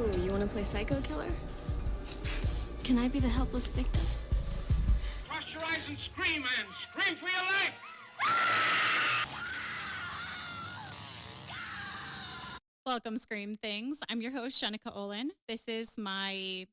Oh, you want to play psycho killer? Can I be the helpless victim? Cross your eyes and scream, man. Scream for your life. Welcome, Scream Things. I'm your host, Jenica Olin. This is I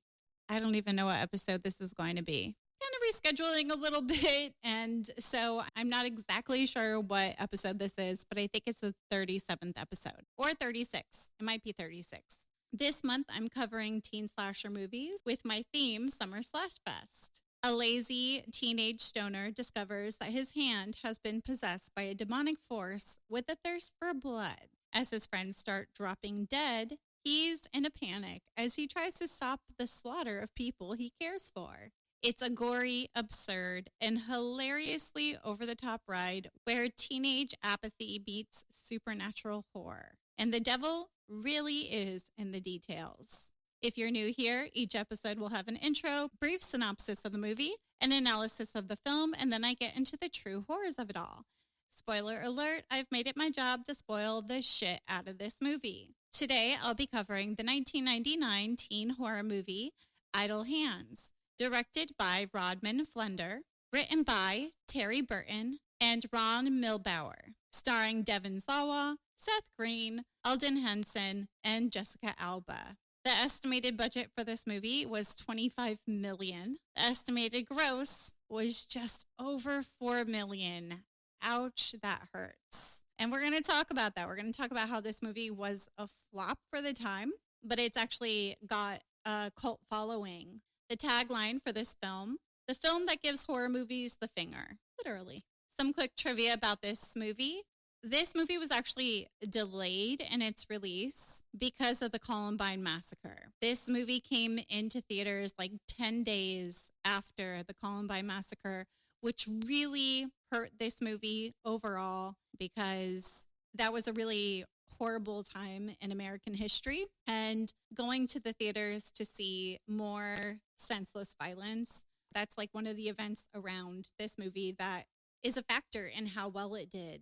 don't even know what episode this is going to be. Kind of rescheduling a little bit, and so I'm not exactly sure what episode this is, but I think it's the 37th episode, or 36. It might be 36. This month, I'm covering teen slasher movies with my theme, Summer Slash Fest. A lazy teenage stoner discovers that his hand has been possessed by a demonic force with a thirst for blood. As his friends start dropping dead, he's in a panic as he tries to stop the slaughter of people he cares for. It's a gory, absurd, and hilariously over-the-top ride where teenage apathy meets supernatural horror. And the devil really is in the details. If you're new here, each episode will have an intro, brief synopsis of the movie, an analysis of the film, and then I get into the true horrors of it all. Spoiler alert, I've made it my job to spoil the shit out of this movie. Today, I'll be covering the 1999 teen horror movie, Idle Hands, directed by Rodman Flender, written by Terry Burton and Ron Milbauer, starring Devon Sawa, Seth Green, Alden Henson, and Jessica Alba. The estimated budget for this movie was $25 million. The estimated gross was just over $4 million. Ouch, that hurts. And we're going to talk about that. We're going to talk about how this movie was a flop for the time, but it's actually got a cult following. The tagline for this film, the film that gives horror movies the finger, literally. Some quick trivia about this movie. This movie was actually delayed in its release because of the Columbine massacre. This movie came into theaters like 10 days after the Columbine massacre, which really hurt this movie overall because that was a really horrible time in American history. And going to the theaters to see more senseless violence, that's like one of the events around this movie that is a factor in how well it did.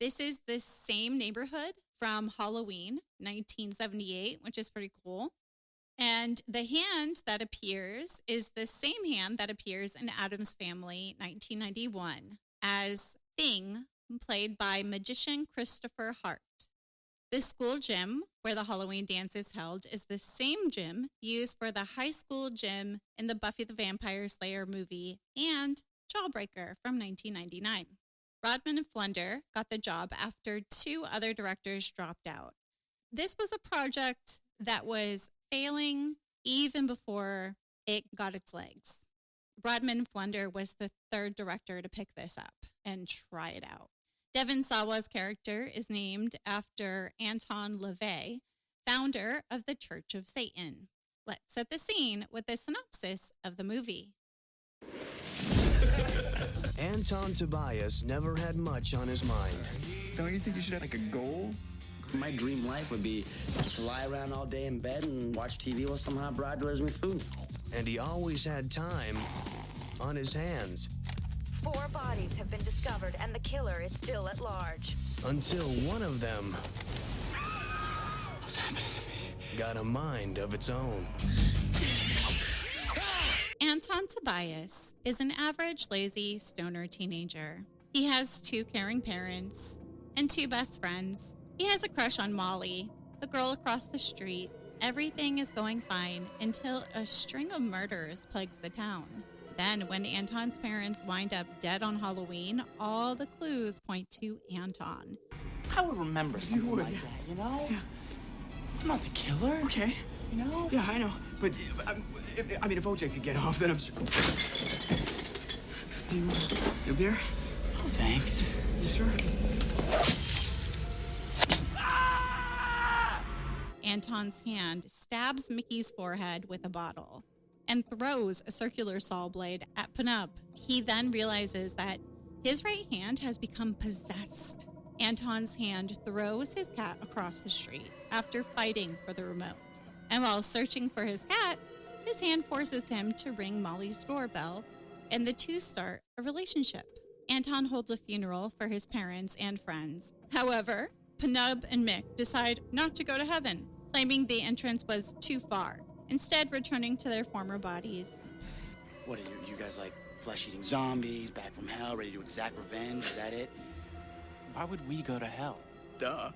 This is the same neighborhood from Halloween, 1978, which is pretty cool. And the hand that appears is the same hand that appears in Addams Family, 1991, as Thing, played by magician Christopher Hart. The school gym where the Halloween dance is held is the same gym used for the high school gym in the Buffy the Vampire Slayer movie and Jawbreaker from 1999. Rodman and Flender got the job after two other directors dropped out. This was a project that was failing even before it got its legs. Rodman Flender was the third director to pick this up and try it out. Devon Sawa's character is named after Anton LaVey, founder of the Church of Satan. Let's set the scene with a synopsis of the movie. Anton Tobias never had much on his mind. Don't you think you should have like a goal? My dream life would be to lie around all day in bed and watch TV while some hot broad delivers me food. And he always had time on his hands. 4 bodies have been discovered and the killer is still at large. Until one of them What's happening to me? got a mind of its own. Anton Tobias is an average, lazy, stoner teenager. He has 2 caring parents and 2 best friends. He has a crush on Molly, the girl across the street. Everything is going fine until a string of murders plagues the town. Then, when Anton's parents wind up dead on Halloween, all the clues point to Anton. I would remember something like that, you know? Yeah. I'm not the killer. Okay. You know? Yeah, I know. But, I mean, if OJ could get off, then I'm sure. Do you want a beer? Oh, thanks. You sure? Anton's hand stabs Mickey's forehead with a bottle and throws a circular saw blade at Penup. He then realizes that his right hand has become possessed. Anton's hand throws his cat across the street after fighting for the remote. And while searching for his cat, his hand forces him to ring Molly's doorbell, and the two start a relationship. Anton holds a funeral for his parents and friends. However, Penup and Mick decide not to go to heaven. claiming the entrance was too far, instead returning to their former bodies. What are you guys like flesh-eating zombies, back from hell, ready to exact revenge? Is that it? Why would we go to hell? Duh.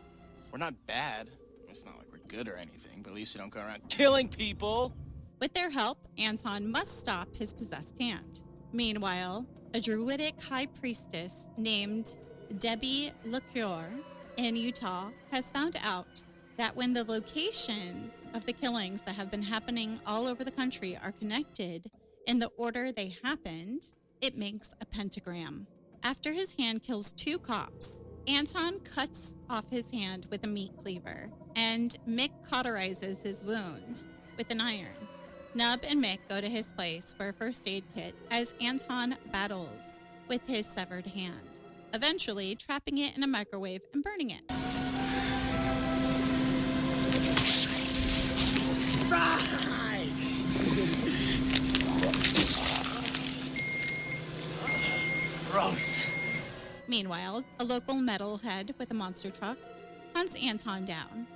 We're not bad. It's not like we're good or anything, but at least we don't go around killing people. With their help, Anton must stop his possessed hand. Meanwhile, a druidic high priestess named Davioddity in Utah has found out that when the locations of the killings that have been happening all over the country are connected in the order they happened, it makes a pentagram. After his hand kills 2 cops, Anton cuts off his hand with a meat cleaver, and Mick cauterizes his wound with an iron. Nub and Mick go to his place for a first aid kit as Anton battles with his severed hand, eventually trapping it in a microwave and burning it. Right! Gross. Meanwhile, a local metalhead with a monster truck hunts Anton down,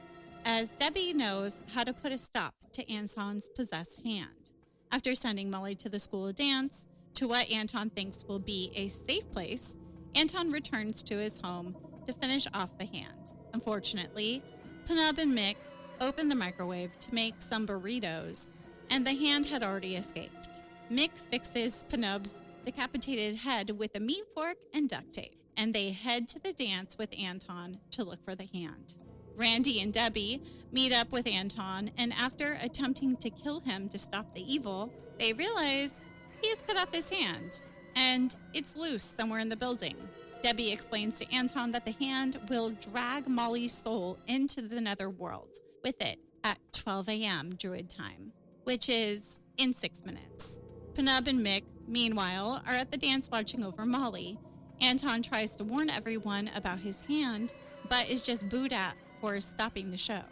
as Debbie knows how to put a stop to Anton's possessed hand. After sending Molly to the school dance, to what Anton thinks will be a safe place, Anton returns to his home to finish off the hand. Unfortunately, Penub and Mick open the microwave to make some burritos, and the hand had already escaped. Mick fixes Penub's decapitated head with a meat fork and duct tape, and they head to the dance with Anton to look for the hand. Randy and Debbie meet up with Anton, and after attempting to kill him to stop the evil, they realize he's cut off his hand, and it's loose somewhere in the building. Debbie explains to Anton that the hand will drag Molly's soul into the netherworld with it at 12 a.m. Druid time, which is in 6 minutes. Penub and Mick, meanwhile, are at the dance watching over Molly. Anton tries to warn everyone about his hand, but is just booed at for stopping the show.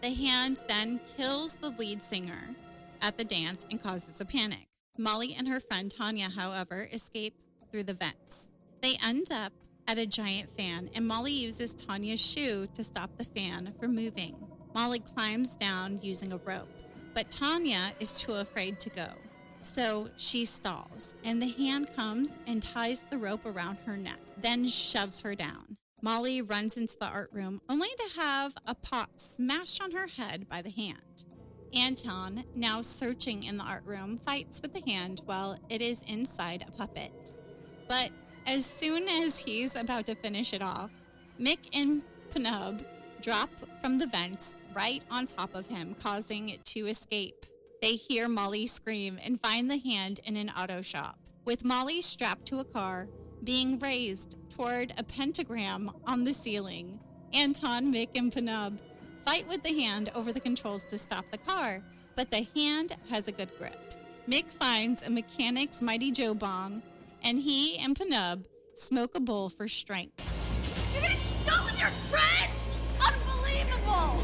The hand then kills the lead singer at the dance and causes a panic. Molly and her friend Tanya, however, escape through the vents. They end up at a giant fan, and Molly uses Tanya's shoe to stop the fan from moving. Molly climbs down using a rope, but Tanya is too afraid to go. So she stalls, and the hand comes and ties the rope around her neck, then shoves her down. Molly runs into the art room, only to have a pot smashed on her head by the hand. Anton, now searching in the art room, fights with the hand while it is inside a puppet. But as soon as he's about to finish it off, Mick and Penub drop from the vents right on top of him, causing it to escape. They hear Molly scream and find the hand in an auto shop, with Molly strapped to a car, being raised toward a pentagram on the ceiling. Anton, Mick, and Penub fight with the hand over the controls to stop the car, but the hand has a good grip. Mick finds a mechanic's Mighty Joe bong, and he and Penub smoke a bowl for strength. You're getting stuck with your friends? Unbelievable!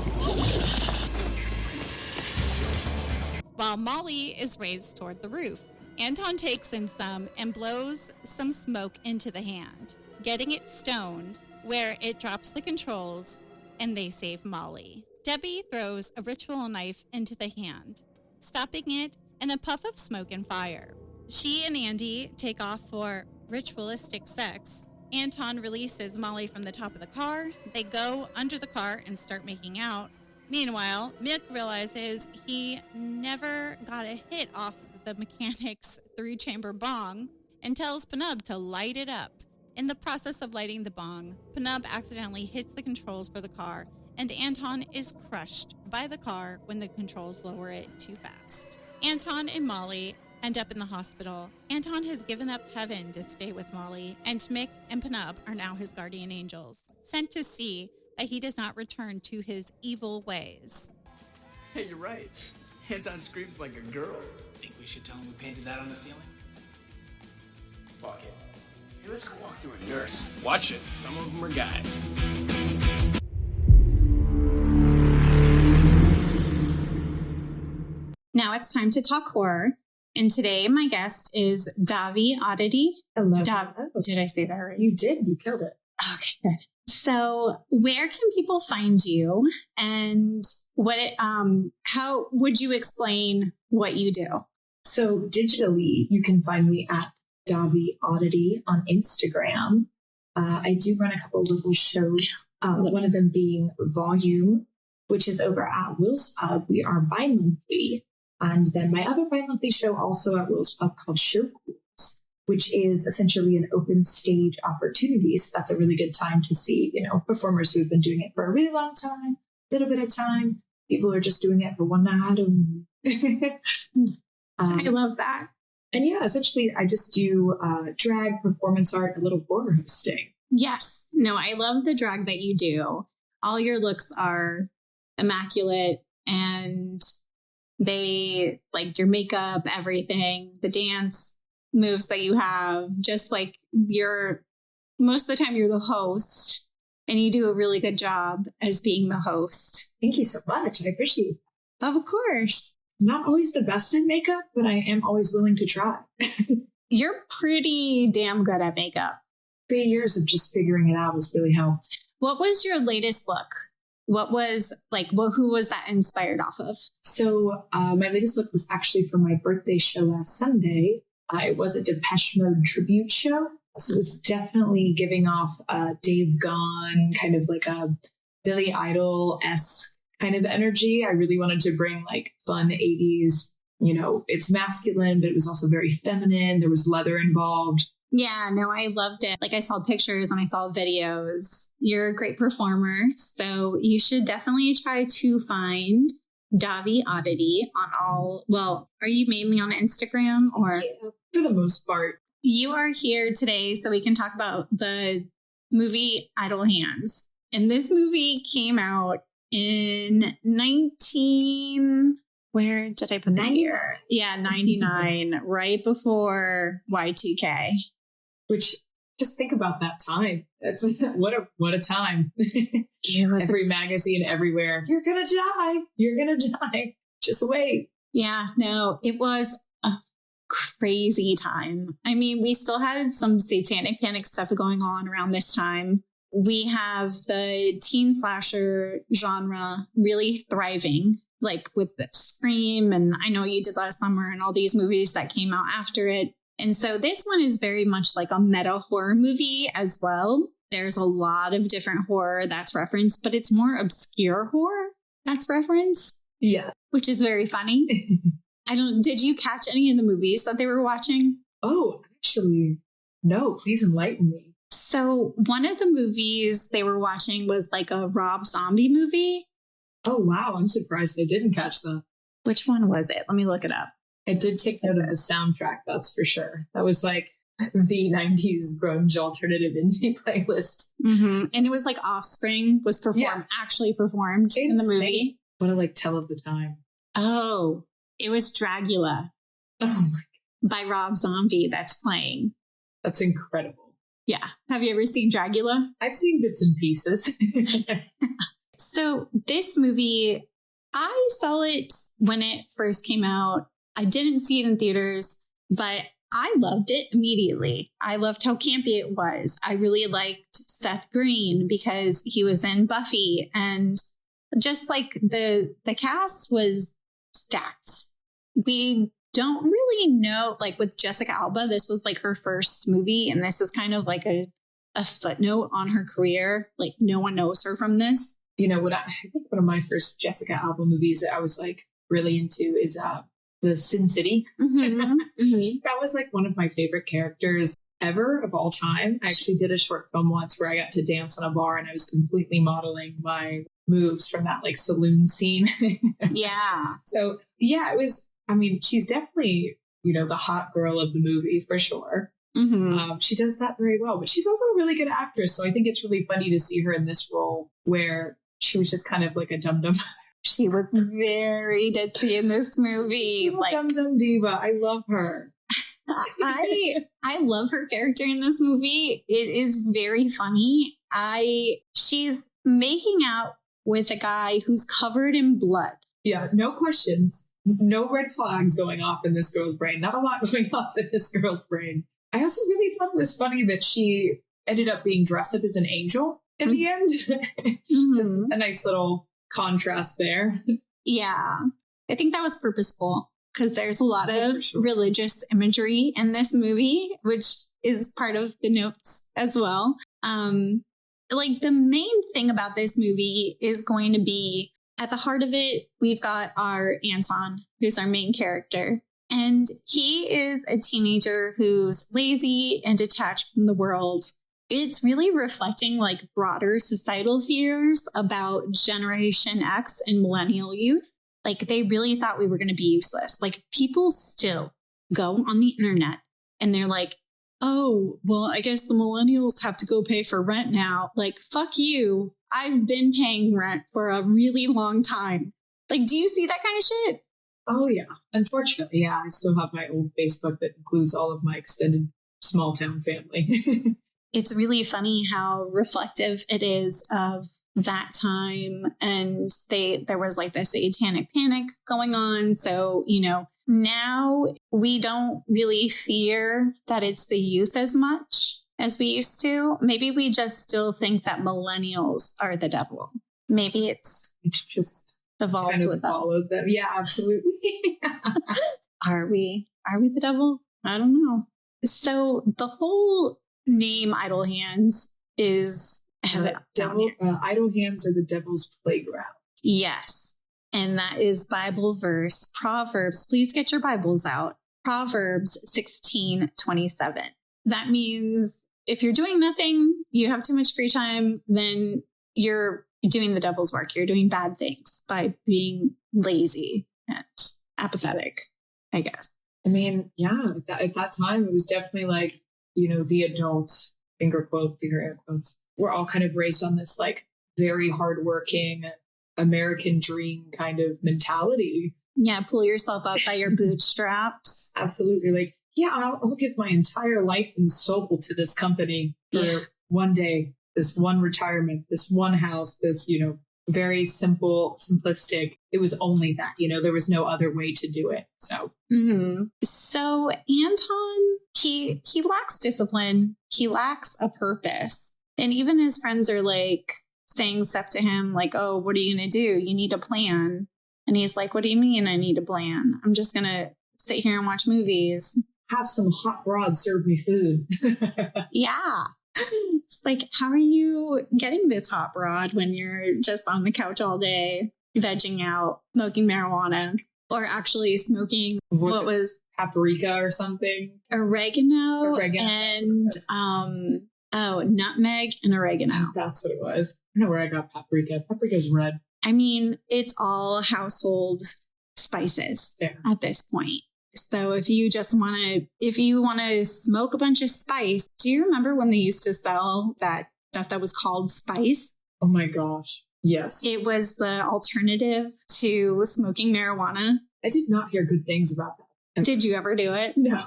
While Molly is raised toward the roof, Anton takes in some and blows some smoke into the hand, getting it stoned, where it drops the controls, and they save Molly. Debbie throws a ritual knife into the hand, stopping it in a puff of smoke and fire. She and Andy take off for ritualistic sex. Anton releases Molly from the top of the car. They go under the car and start making out. Meanwhile, Mick realizes he never got a hit off the mechanic's 3-chamber bong and tells Penub to light it up. In the process of lighting the bong, Penub accidentally hits the controls for the car, and Anton is crushed by the car when the controls lower it too fast. Anton and Molly end up in the hospital. Anton has given up heaven to stay with Molly, and Mick and Penub are now his guardian angels, sent to see that he does not return to his evil ways. Hey, you're right. Anton screams like a girl. Think we should tell him we painted that on the ceiling? Fuck it. Hey, let's go walk through a nurse. Watch it. Some of them are guys. Now it's time to talk horror. And today my guest is Davioddity. Hello. Did I say that right? You did. You killed it. Okay, good. So where can people find you, and how would you explain what you do? So digitally, you can find me at Davioddity on Instagram. I do run a couple of local shows, one of them being Volume, which is over at Will's Pub. We are bi-monthly. And then my other bi-monthly show also at Will's Pub called Show Queens, which is essentially an open stage opportunity. So that's a really good time to see, performers who have been doing it for a really long time, a little bit of time. People are just doing it for one night. I love that. And yeah, essentially I just do drag, performance art, a little horror hosting. Yes. No, I love the drag that you do. All your looks are immaculate, and they like your makeup, everything, the dance moves that you have, just like most of the time you're the host, and you do a really good job as being the host. Thank you so much. I appreciate that. Of course. Not always the best in makeup, but I am always willing to try. You're pretty damn good at makeup. 3 years of just figuring it out has really helped. What was your latest look? What was who was that inspired off of? So my latest look was actually for my birthday show last Sunday. It was a Depeche Mode tribute show. So it's definitely giving off Dave Gahan, kind of like a Billy Idol-esque kind of energy. I really wanted to bring like fun 80s, it's masculine, but it was also very feminine. There was leather involved. Yeah, no, I loved it. Like I saw pictures and I saw videos. You're a great performer. So you should definitely try to find Davioddity on are you mainly on Instagram or? Yeah, for the most part. You are here today so we can talk about the movie Idle Hands. And this movie came out in where did I put the year? Yeah, 99, right before Y2K. Which, just think about that time. That's what a time. It was every magazine everywhere. You're gonna die. You're gonna die. Just wait. Yeah, no, it was a crazy time. I mean, we still had some satanic panic stuff going on around this time. We have the teen slasher genre really thriving, like with the Scream, and I Know You Did Last Summer, and all these movies that came out after it. And so this one is very much like a meta horror movie as well. There's a lot of different horror that's referenced, but it's more obscure horror that's referenced. Yeah. Which is very funny. Did you catch any of the movies that they were watching? Oh, actually, no, please enlighten me. So one of the movies they were watching was like a Rob Zombie movie. Oh, wow. I'm surprised I didn't catch that. Which one was it? Let me look it up. I did take note of a soundtrack, that's for sure. That was like the 90s grunge alternative indie playlist. Mm-hmm. And it was like Offspring was actually performed in the movie. What a tell of the time. Oh, it was Dragula. Oh my God. By Rob Zombie that's playing. That's incredible. Yeah. Have you ever seen Dragula? I've seen bits and pieces. So this movie, I saw it when it first came out. I didn't see it in theaters, but I loved it immediately. I loved how campy it was. I really liked Seth Green because he was in Buffy, and just like the cast was stacked. We don't really know, like with Jessica Alba, this was like her first movie, and this is kind of like a footnote on her career. Like no one knows her from this. What I think one of my first Jessica Alba movies that I was like really into is the Sin City. Mm-hmm. Mm-hmm. That was like one of my favorite characters ever of all time. I actually did a short film once where I got to dance on a bar, and I was completely modeling my moves from that like saloon scene. Yeah. So yeah, it was, she's definitely, the hot girl of the movie for sure. Mm-hmm. She does that very well, but she's also a really good actress. So I think it's really funny to see her in this role where she was just kind of like a dum-dum. She was very ditzy in this movie. Like dum-dum diva. I love her. I love her character in this movie. It is very funny. She's making out with a guy who's covered in blood. Yeah, no questions. No red flags going off in this girl's brain. Not a lot going off in this girl's brain. I also really thought it was funny that she ended up being dressed up as an angel. in the end. Mm-hmm. Just a nice little contrast there. Yeah. I think that was purposeful because there's a lot of religious imagery in this movie, which is part of the notes as well. Like the main thing about this movie is going to be at the heart of it, we've got our Anton, who's our main character. And he is a teenager who's lazy and detached from the world. It's really reflecting like broader societal fears about Generation X and millennial youth. Like they really thought we were going to be useless. Like people still go on the internet and they're like, oh, well, I guess the millennials have to go pay for rent now. Like, fuck you. I've been paying rent for a really long time. Like, do you see that kind of shit? Oh, yeah. Unfortunately, yeah. I still have my old Facebook that includes all of my extended small town family. It's really funny how reflective it is of that time. And there was like this satanic panic going on. So, you know, now we don't really fear that it's the youth as much as we used to. Maybe we just still think that millennials are the devil. Maybe it's just evolved kind of with followed us. them. Yeah, absolutely. Are we the devil? I don't know. So the whole name Idle Hands is idle hands are the devil's playground. Yes. And that is Bible verse, Proverbs. Please get your Bibles out. Proverbs 16:27. That means if you're doing nothing, you have too much free time, then you're doing the devil's work. You're doing bad things by being lazy and apathetic, I guess. I mean, yeah, at that time, it was definitely like, you know, the adults, finger air quotes, we're all kind of raised on this like very hardworking American dream kind of mentality. Yeah, pull yourself up by your bootstraps. Absolutely. Like, yeah, I'll give my entire life and soul to this company for one day, this one retirement, this one house, this, you know, very simple, simplistic. It was only that, you know, there was no other way to do it. So, So Anton, he lacks discipline. He lacks a purpose. And even his friends are like saying stuff to him like, oh, what are you going to do? You need a plan. And he's like, what do you mean I need a plan? I'm just going to sit here and watch movies. Have some hot broad serve me food. Yeah. It's like, how are you getting this hot rod when you're just on the couch all day, vegging out, smoking marijuana, or actually smoking what was paprika or something? Oregano. And nutmeg and oregano. That's what it was. I don't know where I got paprika. Paprika's red. I mean, it's all household spices at this point. So if you want to smoke a bunch of spice, do you remember when they used to sell that stuff that was called spice? Oh my gosh. Yes. It was the alternative to smoking marijuana. I did not hear good things about that. Did you ever do it? No.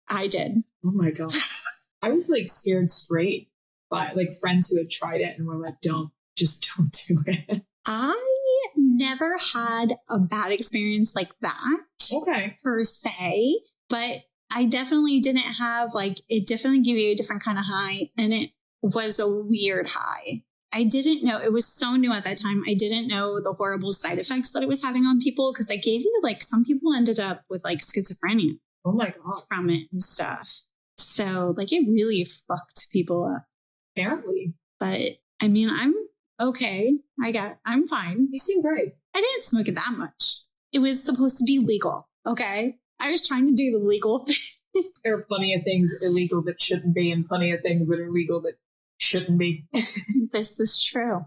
I did. Oh my gosh. I was like scared straight by like friends who had tried it and were like, don't do it. I never had a bad experience like that. Okay. Per se, but I definitely didn't have it definitely gave you a different kind of high, and it was a weird high. I didn't know, it was so new at that time. I didn't know the horrible side effects that it was having on people, because I gave you some people ended up with schizophrenia. Oh my God. From it and stuff. So it really fucked people up. Apparently. But I mean, I'm okay. I'm fine. You seem great. I didn't smoke it that much. It was supposed to be legal. Okay. I was trying to do the legal thing. There are plenty of things illegal that shouldn't be, and plenty of things that are legal that shouldn't be. This is true.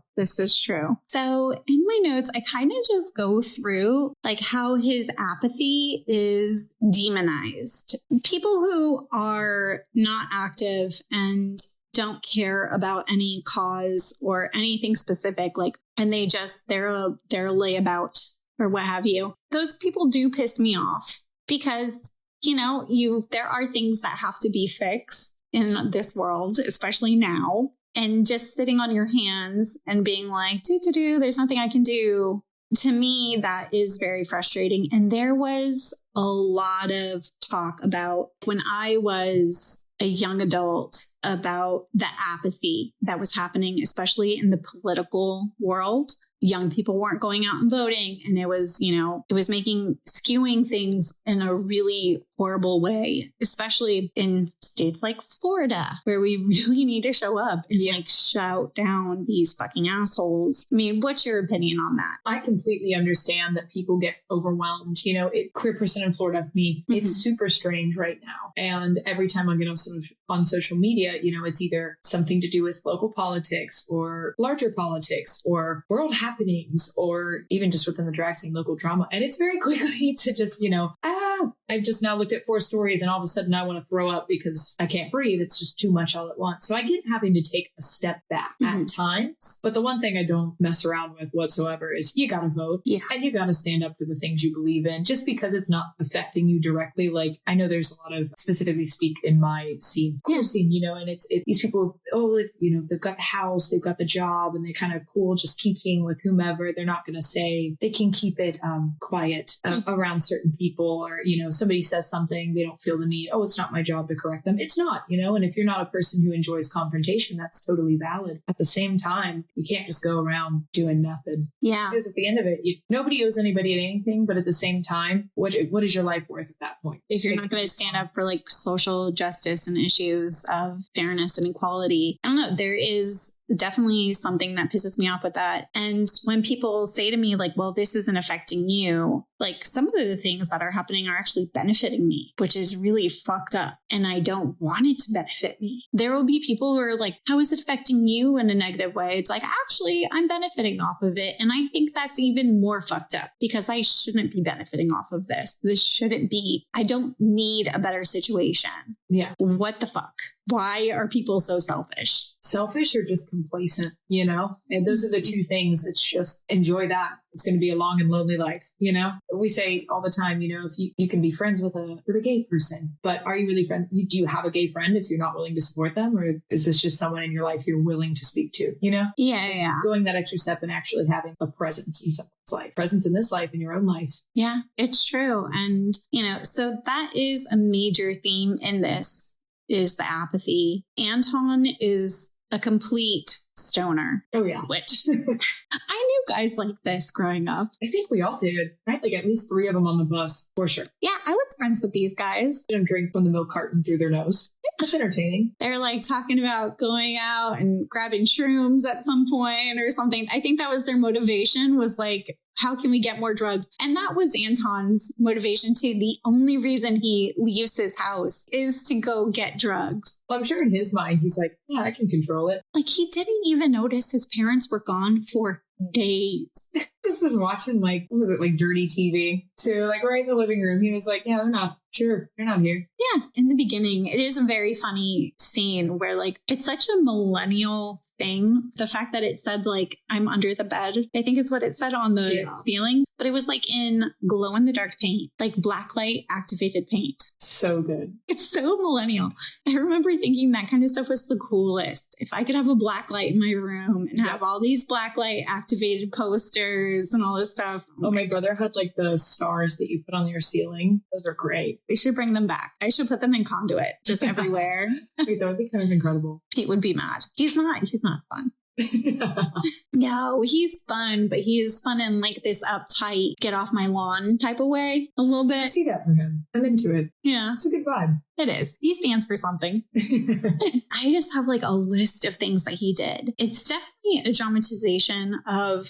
So in my notes, I kind of just go through how his apathy is demonized. People who are not active and don't care about any cause or anything specific, and they're a layabout or what have you. Those people do piss me off because, there are things that have to be fixed in this world, especially now. And just sitting on your hands and being like, there's nothing I can do. to me, that is very frustrating. And there was a lot of talk about when I was a young adult about the apathy that was happening, especially in the political world. Young people weren't going out and voting. And it was, it was skewing things in a really horrible way, especially in states like Florida, where we really need to show up and shout down these fucking assholes. I mean, what's your opinion on that? I completely understand that people get overwhelmed. Queer person in Florida, me, it's super strange right now. And every time I get on social media, it's either something to do with local politics or larger politics or world happenings or even just within the drag scene, local drama. And it's very quickly to just, I've just now looked at 4 stories and all of a sudden I want to throw up because I can't breathe. It's just too much all at once. So I get having to take a step back at times. But the one thing I don't mess around with whatsoever is you got to vote and you got to stand up for the things you believe in just because it's not affecting you directly. Like I know there's a lot of specifically speak in my scene, queer scene, and it's these people, they've got the house, they've got the job and they're kind of cool, just keeping with whomever. They're not going to say, they can keep it quiet around certain people or, somebody says something, they don't feel the need, it's not my job to correct them. It's not, and if you're not a person who enjoys confrontation, that's totally valid. At the same time, you can't just go around doing nothing. Yeah. Because at the end of it, nobody owes anybody anything, but at the same time, what is your life worth at that point? If you're not going to stand up for social justice and issues of fairness and equality, I don't know, there is definitely something that pisses me off with that. And when people say to me well, this isn't affecting you, some of the things that are happening are actually benefiting me, which is really fucked up. And I don't want it to benefit me. There will be people who are how is it affecting you in a negative way? It's actually, I'm benefiting off of it. And I think that's even more fucked up because I shouldn't be benefiting off of this. This shouldn't be. I don't need a better situation. Yeah. What the fuck? Why are people so selfish? Selfish or just complacent, And those are the two things. It's just enjoy that. It's going to be a long and lonely life, We say all the time, if you can be friends with a gay person, but are you really friends? Do you have a gay friend if you're not willing to support them? Or is this just someone in your life you're willing to speak to, Yeah. Going that extra step and actually having a presence in someone's life, presence in this life, in your own life. Yeah, it's true. And, so that is a major theme in this is the apathy. Anton is a complete stoner. Oh, yeah. Which I knew guys like this growing up. I think we all did. Right? At least 3 of them on the bus, for sure. Yeah, I was friends with these guys. They don't drink from the milk carton through their nose. That's entertaining. They're talking about going out and grabbing shrooms at some point or something. I think that was their motivation was how can we get more drugs? And that was Anton's motivation too. The only reason he leaves his house is to go get drugs. Well, I'm sure in his mind, he's yeah, I can control it. He didn't even notice his parents were gone for days. Just was watching what was it, dirty TV too, right in the living room. He was yeah, they're not here. Yeah. In the beginning, it is a very funny scene where it's such a millennial thing. The fact that it said I'm under the bed, I think is what it said on the ceiling, but it was in glow in the dark paint, black light activated paint. So good. It's so millennial. I remember thinking that kind of stuff was the coolest. If I could have a black light in my room and have all these black light activated posters and all this stuff. Oh, my brother had the stars that you put on your ceiling. Those are great. We should bring them back. I should put them in conduit just everywhere. Wait, that would be kind of incredible. Pete would be mad. He's not fun. No, he's fun, but he is fun in this uptight, get off my lawn type of way a little bit. I see that for him. I'm into it. Yeah. It's a good vibe. It is. He stands for something. I just have a list of things that he did. It's definitely a dramatization of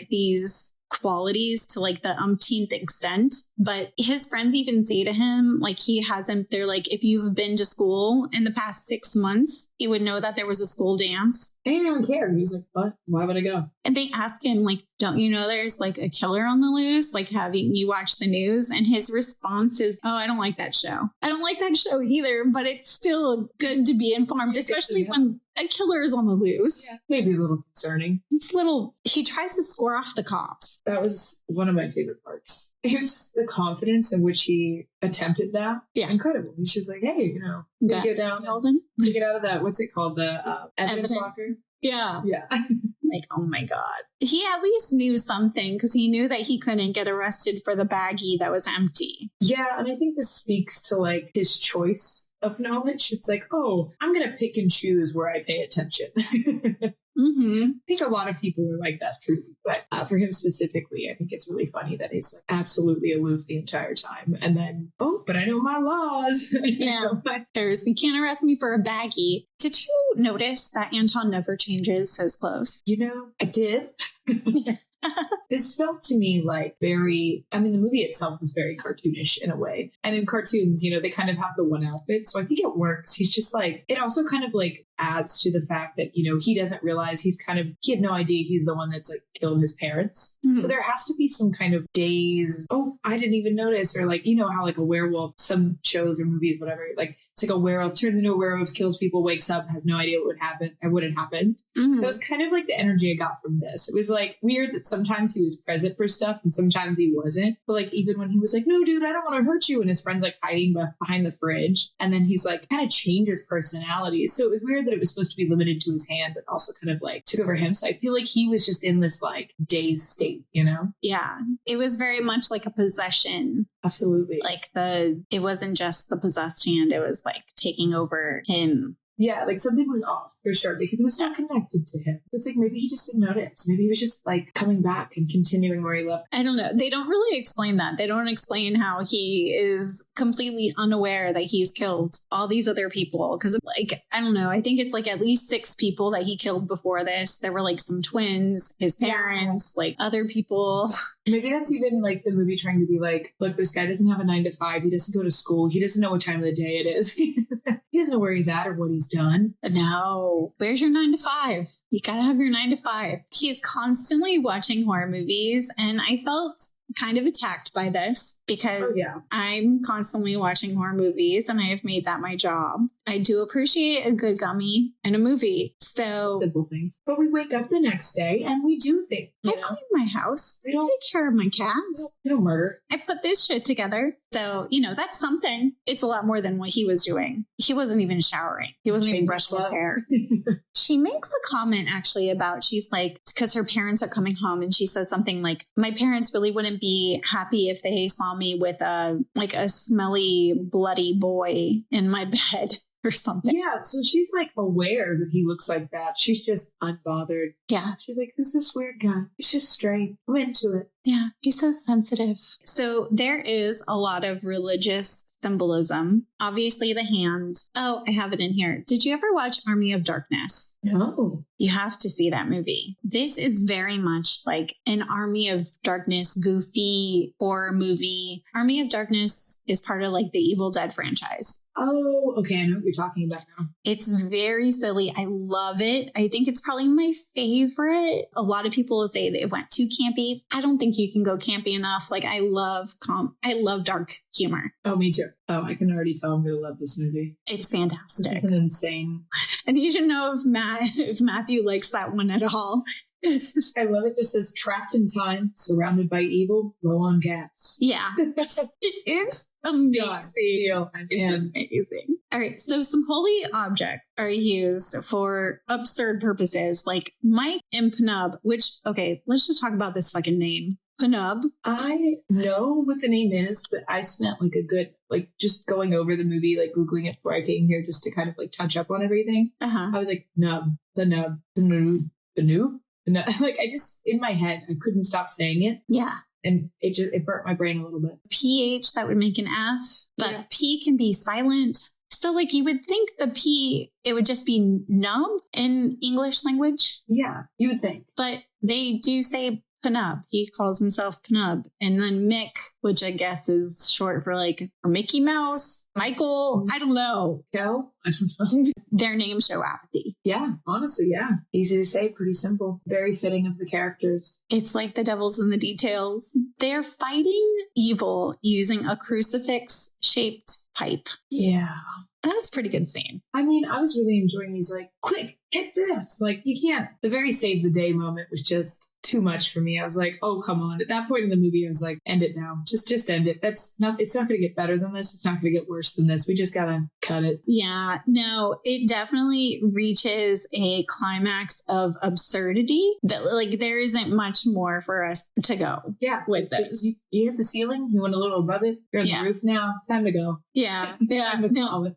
these qualities to the umpteenth extent, but his friends even say to him he hasn't, they're if you've been to school in the past 6 months, he would know that there was a school dance. They didn't even care. He's what? Why would I go? And they ask him don't you know there's a killer on the loose? Having you watch the news? And his response is, I don't like that show. I don't like that show either, but it's still good to be informed, especially when a killer is on the loose. Yeah, maybe a little concerning. He tries to score off the cops. That was one of my favorite parts. It was the confidence in which he attempted that. Yeah. Incredible. He's just hey, get down, Holden? get out of that. What's it called? The evidence locker? Yeah. Yeah. like, oh my God. He at least knew something because he knew that he couldn't get arrested for the baggie that was empty. Yeah, and I think this speaks to like his choice of knowledge. It's like, oh, I'm going to pick and choose where I pay attention. I think a lot of people are like that too, but for him specifically, I think it's really funny that he's like absolutely aloof the entire time. And then, oh, but I know my laws. Yeah, you can't arrest me for a baggie. Did you notice that Anton never changes his clothes? You know, I did. This felt to me like the movie itself was very cartoonish in a way. And in cartoons, you know, they kind of have the one outfit. So I think it works. He's just like, it also kind of like adds to the fact that, you know, he doesn't realize he had no idea he's the one that's like killed his parents. So there has to be some kind of days, oh, I didn't even notice. Or like, you know how like a werewolf, some shows or movies, whatever, like it's like a werewolf turns into a werewolf, kills people, wakes up, has no idea what had happened. That was kind of like the energy I got from this. It was like weird that sometimes he was present for stuff and sometimes he wasn't. But like even when he was like, no, dude, I don't want to hurt you. And his friend's like hiding behind the fridge. And then he's like kind of changes personality. So it was weird that it was supposed to be limited to his hand, but also kind of like took over him. So I feel like he was just in this like dazed state, you know? Yeah. It was very much like a possession. Absolutely. Like it wasn't just the possessed hand. It was like taking over him. Yeah, like something was off for sure because it was still connected to him. It's like maybe he just didn't notice. Maybe he was just like coming back and continuing where he left. I don't know. They don't really explain that. They don't explain how he is completely unaware that he's killed all these other people. Because like, I don't know. I think it's like at least 6 people that he killed before this. There were like some twins, his parents, like other people. Maybe that's even like the movie trying to be like, look, this guy doesn't have a 9 to 5. He doesn't go to school. He doesn't know what time of the day it is. He doesn't know where he's at or what he's done. No. Where's your 9 to 5? You gotta have your 9 to 5. He's constantly watching horror movies, and I felt kind of attacked by this because I'm constantly watching horror movies and I have made that my job. I do appreciate a good gummy and a movie. So simple things. But we wake up the next day and we do things. I clean my house. I take care of my cats. We don't murder. I put this shit together. So, you know, that's something. It's a lot more than what he was doing. He wasn't even showering. He wasn't even brushing his hair. She makes a comment actually about, she's like, because her parents are coming home and she says something like, my parents really wouldn't be happy if they saw me with a smelly, bloody boy in my bed or something. Yeah, so she's like aware that he looks like that. She's just unbothered. Yeah. She's like, who's this weird guy? He's just straight. I'm into it. Yeah, he's so sensitive. So there is a lot of religious symbolism. Obviously the hand. Oh, I have it in here. Did you ever watch Army of Darkness? No. You have to see that movie. This is very much like an Army of Darkness goofy horror movie. Army of Darkness is part of like the Evil Dead franchise. Oh, okay. I know what you're talking about now. It's very silly. I love it. I think it's probably my favorite. A lot of people will say that it went too campy. I don't think you can go campy enough. Like I love dark humor. Oh, me too. Oh, I can already tell I'm going to love this movie. It's fantastic. It's insane. I need to know if Matthew likes that one at all. I love it. Just says trapped in time, surrounded by evil, low on gas. Yeah. It is amazing. It's amazing. All right. So some holy objects are used for absurd purposes like Mike and Penub, which, okay, let's just talk about this fucking name. Penub. I know what the name is, but I spent like a good, like just going over the movie, like Googling it before I came here just to kind of like touch up on everything. I was like, nub, the nub, the noob. Like I just, in my head, I couldn't stop saying it. Yeah. And it burnt my brain a little bit. PH, that would make an F, but P can be silent. So like you would think the P, it would just be nub in English language. Yeah, you would think. But they do say Penub. He calls himself Penub. And then Mick, which I guess is short for like or Mickey Mouse, Michael, I don't know. Joe? I don't know. Their names show apathy. Yeah, honestly, yeah. Easy to say, pretty simple. Very fitting of the characters. It's like the devil's in the details. They're fighting evil using a crucifix-shaped pipe. Yeah. That was a pretty good scene. I mean, I was really enjoying these, like, quick, hit this. Like, you can't. The very save the day moment was just too much for me. I was like, oh, come on. At that point in the movie, I was like, end it now. Just end it. It's not going to get better than this. It's not going to get worse than this. We just got to cut it. Yeah, no, it definitely reaches a climax of absurdity that, like, there isn't much more for us to go with this. You hit the ceiling. You went a little above it. You're on the roof now. Time to go. Yeah. No,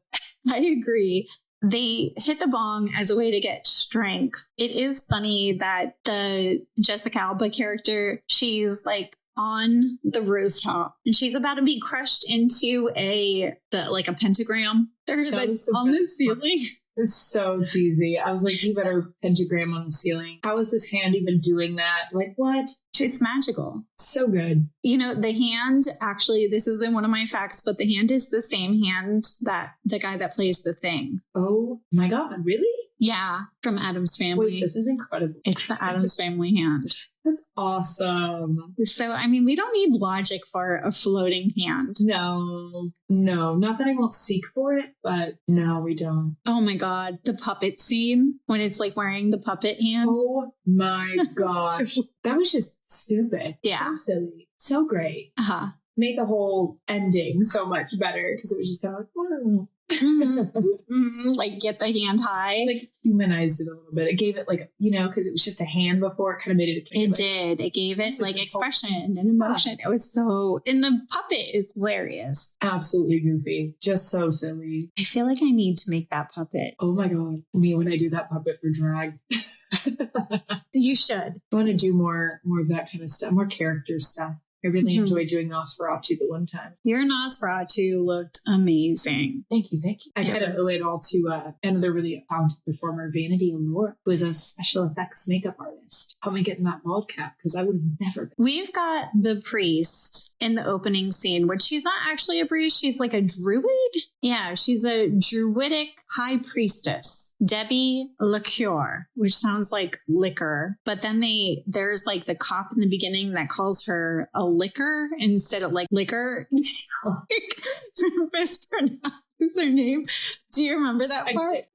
I agree. They hit the bong as a way to get strength. It is funny that the Jessica Alba character, she's like on the rooftop and she's about to be crushed into a pentagram that's on the ceiling. It's so cheesy. I was like, you better pentagram on the ceiling. How is this hand even doing that? Like, what? It's magical. So good. You know, the hand, actually, this isn't one of my facts, but the hand is the same hand that the guy that plays the Thing. Oh my God, really? Yeah, from Addams Family. Wait, this is incredible. It's the Addams Family hand. That's awesome. So, I mean, we don't need logic for a floating hand. No, not that I won't seek for it, but no, we don't. Oh my God, the puppet scene when it's like wearing the puppet hand. Oh my gosh. That was just stupid. Yeah. So silly. So great. Uh-huh. Made the whole ending so much better because it was just kind of like, whoa. Like, get the hand high. Like, humanized it a little bit. It gave it like, because it was just a hand before, it kind of made it It did. It gave it like expression and emotion. It was so, and the puppet is hilarious. Absolutely goofy. Just so silly. I feel like I need to make that puppet. Oh my God. Me when I do that puppet for drag. You should. I want to do more of that kind of stuff, more character stuff. I really enjoyed doing Nosferatu the one time. Your Nosferatu looked amazing. Thank you. I kind of owe it all to another really talented performer, Vanity Allure, who is a special effects makeup artist. Help me get in that bald cap because I would have never been. We've got the priest in the opening scene, which she's not actually a priest. She's like a druid. Yeah, she's a druidic high priestess. Debbie LaCure, which sounds like liquor. But then there's like the cop in the beginning that calls her a liquor instead of like liquor. Mispronounced her name. Do you remember that part?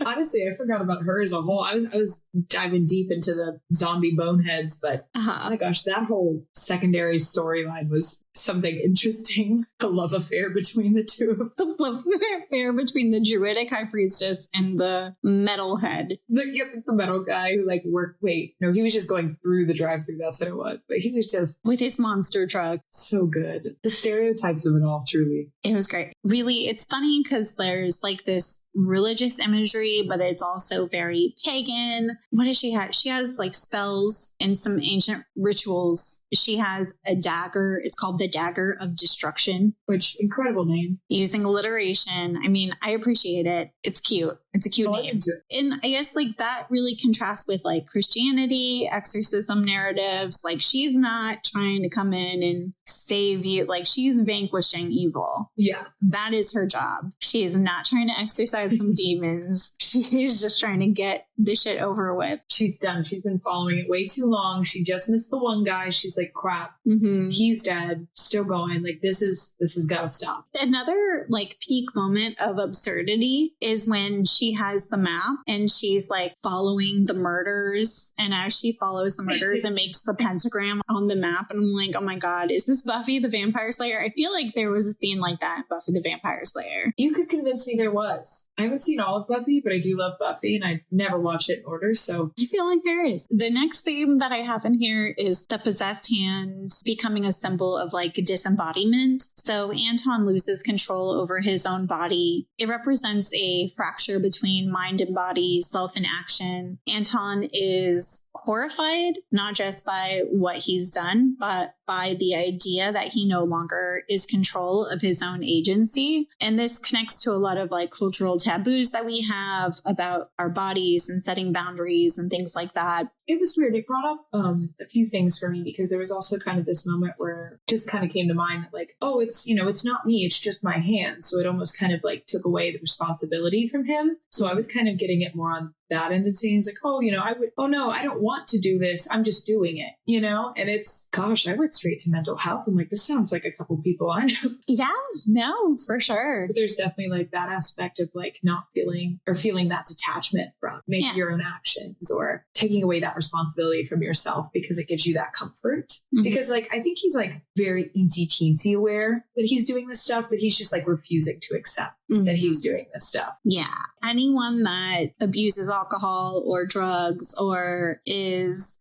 Honestly, I forgot about her as a whole. I was diving deep into the zombie boneheads, but oh my gosh, that whole secondary storyline was something interesting. A love affair between the two. The love affair between the druidic high priestess and the metalhead. The metal guy who he was just going through the drive-thru. That's what it was. But he was just with his monster truck. So good. The stereotypes of it all, truly. It was great. Really, it's funny because there's like this religious imagery, but it's also very pagan. What does she have? She has like spells and some ancient rituals. She has a dagger. It's called the Dagger of Destruction. Which, incredible name. Using alliteration. I mean, I appreciate it. It's cute. It's a cute name. And I guess like that really contrasts with like Christianity, exorcism narratives. Like she's not trying to come in and save you. Like she's vanquishing evil. Yeah. That is her job. She is not trying to exorcise some demons. She's just trying to get this shit over with. She's done. She's been following it way too long. She just missed the one guy. She's like, crap. He's dead. Still going. Like this is gotta stop. Another like peak moment of absurdity is when she has the map and she's like following the murders. And as she follows the murders and makes the pentagram on the map, and I'm like, oh my God, is this Buffy the Vampire Slayer? I feel like there was a scene like that in Buffy the Vampire Slayer. You could convince me there was. I haven't seen all of Buffy, but I do love Buffy and I never watch it in order. So I feel like there is. The next theme that I have in here is the possessed hand becoming a symbol of like disembodiment. So Anton loses control over his own body. It represents a fracture between mind and body, self and action. Anton is horrified, not just by what he's done, but by the idea that he no longer is control of his own agency. And this connects to a lot of like cultural taboos that we have about our bodies and setting boundaries and things like that. It was weird. It brought up a few things for me because there was also kind of this moment where it just kind of came to mind that like, oh, it's not me, it's just my hand. So it almost kind of like took away the responsibility from him. So I was kind of getting it more on that end of saying, it's like, oh, no, I don't want to do this. I'm just doing it, and it's, gosh, I went straight to mental health. I'm like, this sounds like a couple people I know. Yeah, no, for sure. But there's definitely like that aspect of like not feeling that detachment from maybe your own actions or taking away that responsibility from yourself because it gives you that comfort. Mm-hmm. Because like, I think he's like very teensy aware that he's doing this stuff, but he's just like refusing to accept that he's doing this stuff. Yeah. Anyone that abuses alcohol or drugs or is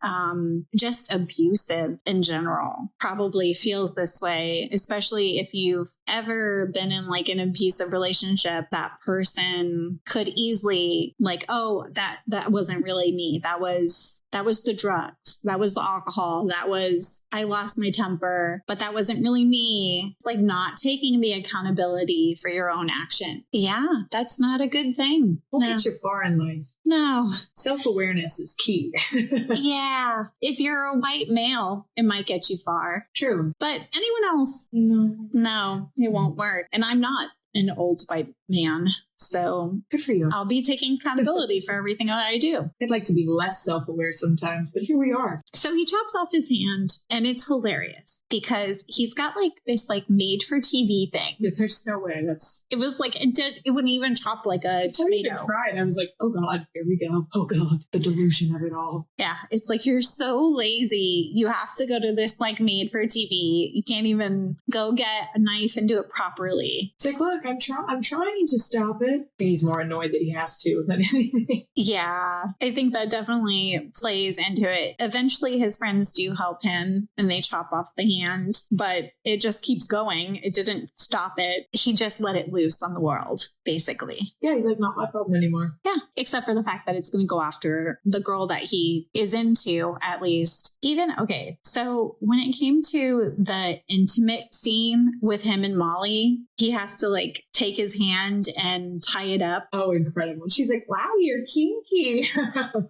just abusive in general probably feels this way, especially if you've ever been in like an abusive relationship. That person could easily like, oh, that wasn't really me. That was the drugs. That was the alcohol. That was, I lost my temper, but that wasn't really me. Like not taking the accountability for your own action. Yeah, that's not a good thing. Won't get you far in life. No. Self-awareness is key. Yeah. If you're a white male, it might get you far. True. But anyone else? No, it won't work. And I'm not an old white man. So good for you. I'll be taking accountability for everything that I do. I'd like to be less self-aware sometimes, but here we are. So he chops off his hand and it's hilarious because he's got like this like made for TV thing. Yeah, there's no way it was like, it wouldn't even chop like a tomato. I cried. I was like, oh God, here we go. Oh God, the delusion of it all. Yeah. It's like, you're so lazy. You have to go to this like made for TV. You can't even go get a knife and do it properly. It's like, look, I'm trying to stop it. He's more annoyed that he has to than anything. Yeah, I think that definitely plays into it. Eventually his friends do help him and they chop off the hand, but it just keeps going. It didn't stop it. He just let it loose on the world, basically. Yeah, he's like, not my problem anymore. Yeah, except for the fact that it's going to go after the girl that he is into, at least. Okay, so when it came to the intimate scene with him and Molly, he has to like take his hand and tie it up. Oh, incredible. She's like, wow, you're kinky.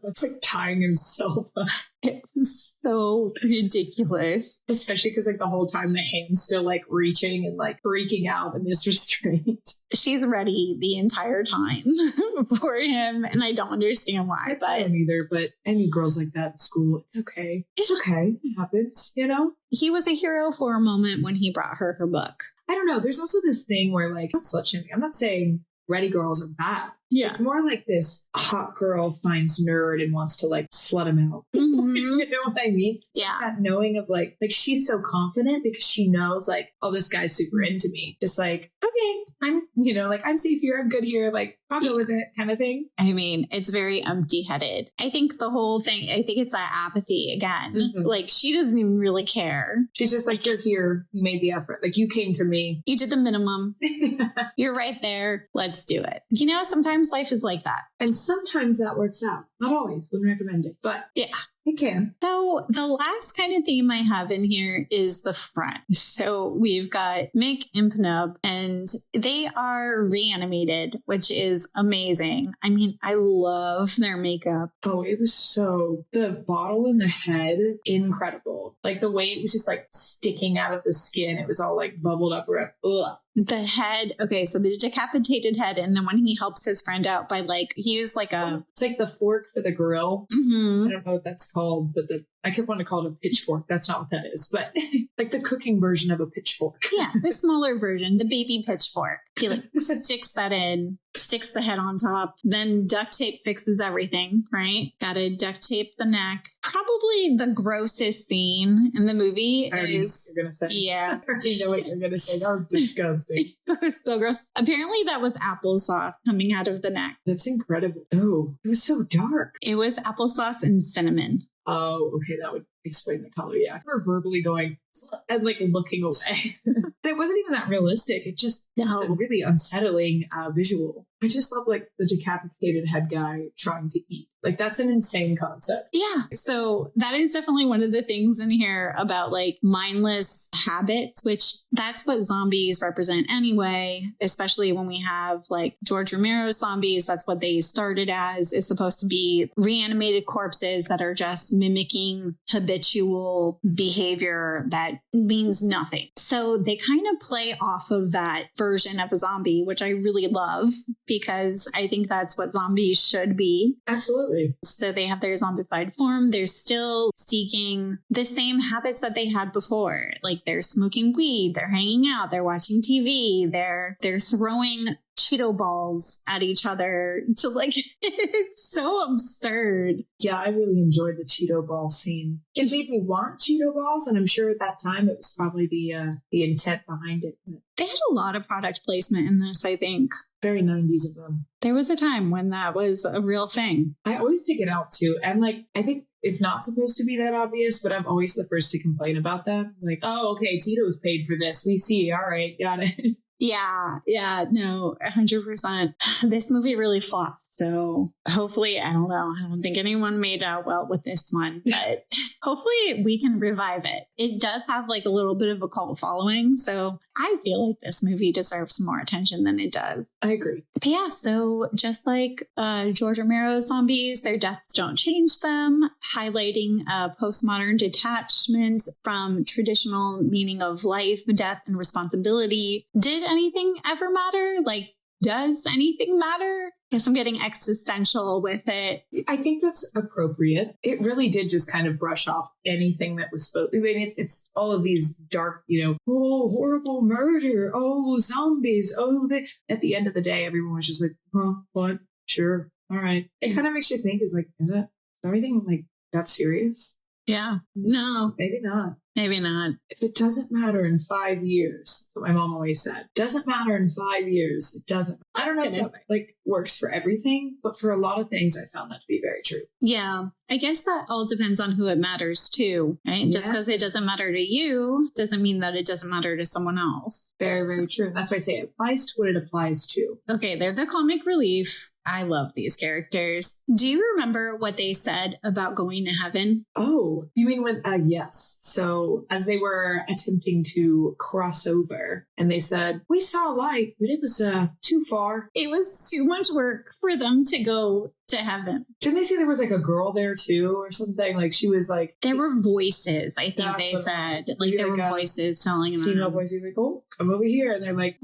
It's like tying himself up. It was so ridiculous. Especially because like the whole time the hand's still like reaching and like freaking out in this restraint. She's ready the entire time for him, and I don't understand why. I don't either, but any girls like that in school, it's okay. It's okay. It happens, He was a hero for a moment when he brought her book. I don't know. There's also this thing where like, I'm not saying ready girls are bad. Yeah. It's more like this hot girl finds nerd and wants to like slut him out. Mm-hmm. You know what I mean? Yeah. That knowing of like she's so confident because she knows like, oh, this guy's super into me. Just like, okay, I'm safe here. I'm good here. Like, I'll go with it kind of thing. I mean, it's very empty-headed. I think the whole thing, it's that apathy again. Mm-hmm. Like, she doesn't even really care. She's just like, you're here. You made the effort. Like, you came to me. You did the minimum. You're right there. Let's do it. Sometimes life is like that. And sometimes that works out. Not always. Wouldn't recommend it. But yeah. It can. So the last kind of theme I have in here is the front. So we've got Mick and Penub, and they are reanimated, which is amazing. I mean, I love their makeup. Oh, it was the bottle in the head, incredible. Like the way it was just like sticking out of the skin. It was all like bubbled up around. Ugh. The head, okay, so the decapitated head, and then when he helps his friend out by he used like it's like the fork for the grill. Mm-hmm. I don't know what that's called, but I kept wanting to call it a pitchfork. That's not what that is, but like the cooking version of a pitchfork. Yeah, the smaller version, the baby pitchfork. He sticks that in, sticks the head on top, then duct tape fixes everything, right? Gotta duct tape the neck. Probably the grossest scene in the movie is... You're gonna say. Yeah. I already know what you're gonna say. That was disgusting. It was so gross. Apparently that was applesauce coming out of the neck. That's incredible. Oh, it was so dark. It was applesauce and cinnamon. Oh, okay. That would explain the color. Yeah. We're verbally going and like looking away. But it wasn't even that realistic. It just was a really unsettling visual. I just love like the decapitated head guy trying to eat. Like that's an insane concept. Yeah. So that is definitely one of the things in here about like mindless habits, which that's what zombies represent anyway, especially when we have like George Romero's zombies. That's what they started as, is supposed to be reanimated corpses that are just mimicking habitual behavior that means nothing. So they kind of play off of that version of a zombie, which I really love because I think that's what zombies should be. Absolutely. So they have their zombified form. They're still seeking the same habits that they had before. Like they're smoking weed, they're hanging out, they're watching TV, they're throwing Cheeto balls at each other to like, it's so absurd. Yeah, I really enjoyed the Cheeto ball scene. It made me want Cheeto balls, and I'm sure at that time it was probably the intent behind it. They had a lot of product placement in this, I think. Very 90s of them. There was a time when that was a real thing. I always pick it out too. And like, I think it's not supposed to be that obvious, but I'm always the first to complain about that. Like, oh, okay, Tito's paid for this. We see. All right, got it. Yeah, no, 100%. This movie really flopped. So hopefully, I don't know. I don't think anyone made out well with this one, but hopefully we can revive it. It does have like a little bit of a cult following. So I feel like this movie deserves more attention than it does. I agree. But yeah, so just like George Romero's zombies, their deaths don't change them, highlighting a postmodern detachment from traditional meaning of life, death, and responsibility. Did anything ever matter? Like, does anything matter? Guess I'm getting existential with it. I think that's appropriate. It really did just kind of brush off anything that was spoken. I mean, it's all of these dark, oh, horrible murder, oh, zombies, oh, at the end of the day, everyone was just like, huh, what? Sure, all right. It kind of makes you think, is everything like that serious? Yeah, no, maybe not. Maybe not. If it doesn't matter in 5 years, that's what my mom always said. Doesn't matter in 5 years. It doesn't. I don't know if that works for everything, but for a lot of things, I found that to be very true. Yeah, I guess that all depends on who it matters to, right? Yeah. Just because it doesn't matter to you doesn't mean that it doesn't matter to someone else. Very, very true. That's why I say it applies to what it applies to. Okay, they're the comic relief. I love these characters. Do you remember what they said about going to heaven? Oh, you mean when, yes. So as they were attempting to cross over and they said, we saw a light, but it was too far. It was too much work for them to go to heaven. Didn't they say there was like a girl there too or something? Like she was like... There were voices, I think they said. Like there were voices telling them. Female voices like, oh, come over here. And they're like,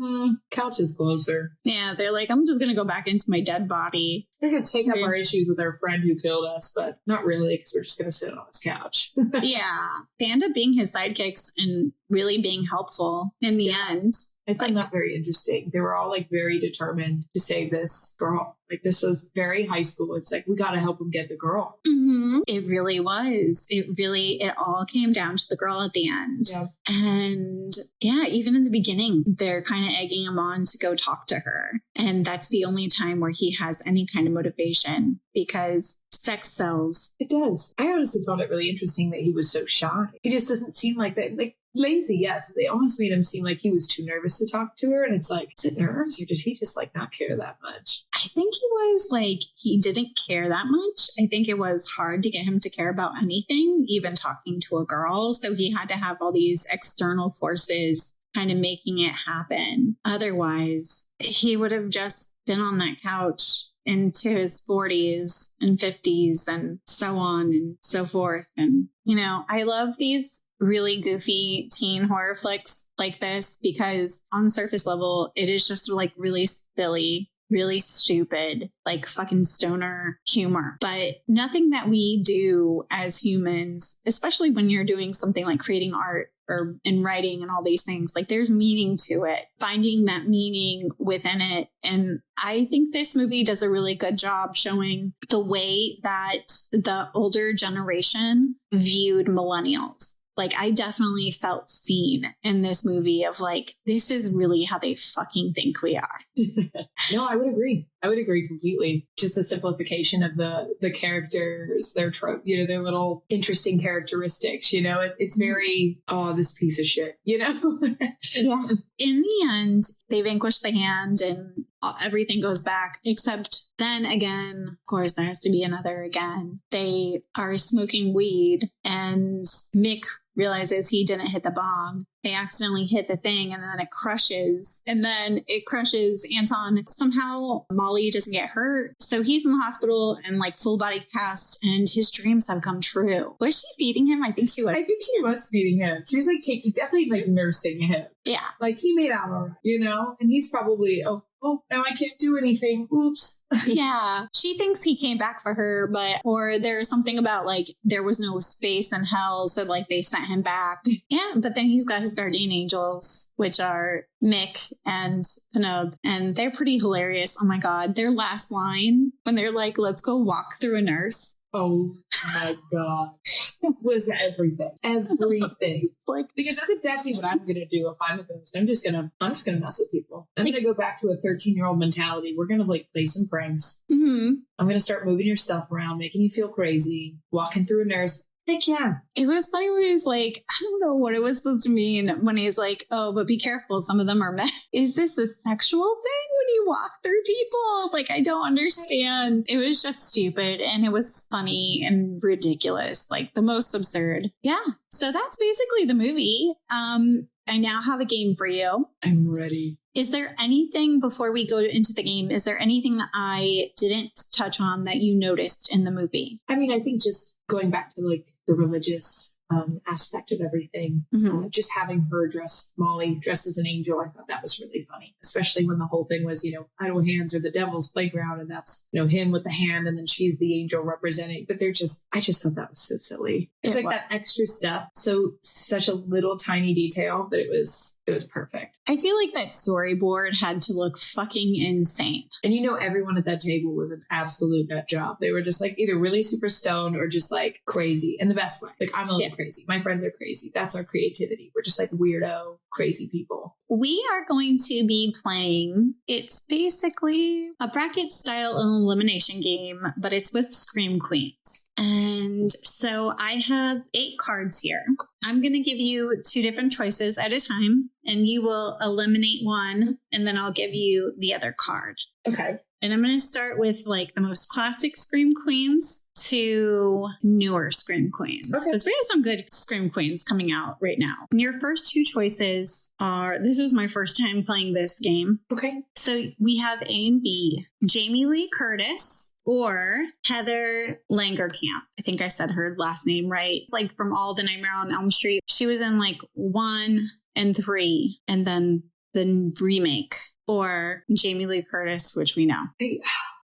couch is closer. Yeah, they're like, I'm just going to go back into my dead body. We're going to take up our issues with our friend who killed us, but not really because we're just going to sit on his couch. Yeah. They end up being his sidekicks and really being helpful in the end. I find that very interesting. They were all like very determined to save this girl. Like this was very high school. It's like, we got to help him get the girl. Mm-hmm. It really was. It all came down to the girl at the end. Yeah. And yeah, even in the beginning, they're kind of egging him on to go talk to her. And that's the only time where he has any kind of motivation because sex sells. It does. I honestly found it really interesting that he was so shy. He just doesn't seem like that. Like, lazy, yes. They almost made him seem like he was too nervous to talk to her. And it's like, is it nerves or did he just like not care that much? I think he was like, he didn't care that much. I think it was hard to get him to care about anything, even talking to a girl. So he had to have all these external forces kind of making it happen. Otherwise, he would have just been on that couch into his 40s and 50s and so on and so forth. And, I love these really goofy teen horror flicks like this because on surface level, it is just like really silly, really stupid, like fucking stoner humor. But nothing that we do as humans, especially when you're doing something like creating art or in writing and all these things, like there's meaning to it, finding that meaning within it. And I think this movie does a really good job showing the way that the older generation viewed millennials. Like, I definitely felt seen in this movie of like, this is really how they fucking think we are. No, I would agree. I would agree completely. Just the simplification of the characters, their trope, their little interesting characteristics, it's very, oh, this piece of shit, Yeah. In the end, they vanquish the hand and everything goes back, except then again, of course, there has to be another again. They are smoking weed and Mick realizes he didn't hit the bong. They accidentally hit the thing and then it crushes. And then it crushes Anton. Somehow Molly doesn't get hurt. So he's in the hospital and like full body cast and his dreams have come true. Was she feeding him? I think she was. I think she was feeding him. She was like definitely like nursing him. Yeah. Like he made out all right, you know? And he's probably, oh, now I can't do anything. Oops. Yeah. She thinks he came back for her, or there's something about like there was no space in hell. So like they sent him back. Yeah. But then he's got his guardian angels, which are Mick and Panob. And they're pretty hilarious. Oh my God. Their last line when they're like, let's go walk through a nurse. Oh my God. Was everything. Everything. Like, because that's exactly what I'm gonna do if I'm a ghost. I'm just gonna mess with people. I'm gonna go back to a 13-year-old mentality. We're gonna like play some pranks. Mm-hmm. I'm gonna start moving your stuff around, making you feel crazy, walking through a nurse. Heck yeah. It was funny when he was like, I don't know what it was supposed to mean when he's like, oh, but be careful. Some of them are men. Is this a sexual thing when you walk through people? Like, I don't understand. It was just stupid and it was funny and ridiculous, like the most absurd. Yeah. So that's basically the movie. I now have a game for you. I'm ready. Is there anything before we go into the game? Is there anything that I didn't touch on that you noticed in the movie? I mean, I think just going back to like the religious aspect of everything, just having her Molly dressed as an angel, I thought that was really funny, especially when the whole thing was, idle hands are the devil's playground, and that's, him with the hand, and then she's the angel representing, but I just thought that was so silly. It's like that extra step, such a little tiny detail, but it was perfect. I feel like that storyboard had to look fucking insane. And everyone at that table was an absolute nut job. They were just like either really super stoned or just like crazy in the best way. Like I'm a little crazy. My friends are crazy. That's our creativity. We're just like weirdo, crazy people. We are going to be playing, it's basically a bracket style elimination game, but it's with Scream Queens. And so I have 8 cards here. I'm going to give you 2 different choices at a time, and you will eliminate one, and then I'll give you the other card. Okay. And I'm going to start with like the most classic Scream Queens to newer Scream Queens. Because we have some good Scream Queens coming out right now. And your first 2 choices are, this is my first time playing this game. Okay. So we have A and B, Jamie Lee Curtis or Heather Langenkamp. I think I said her last name right. Like from All the Nightmare on Elm Street. She was in like 1 and 3 and then the remake. Or Jamie Lee Curtis, which we know.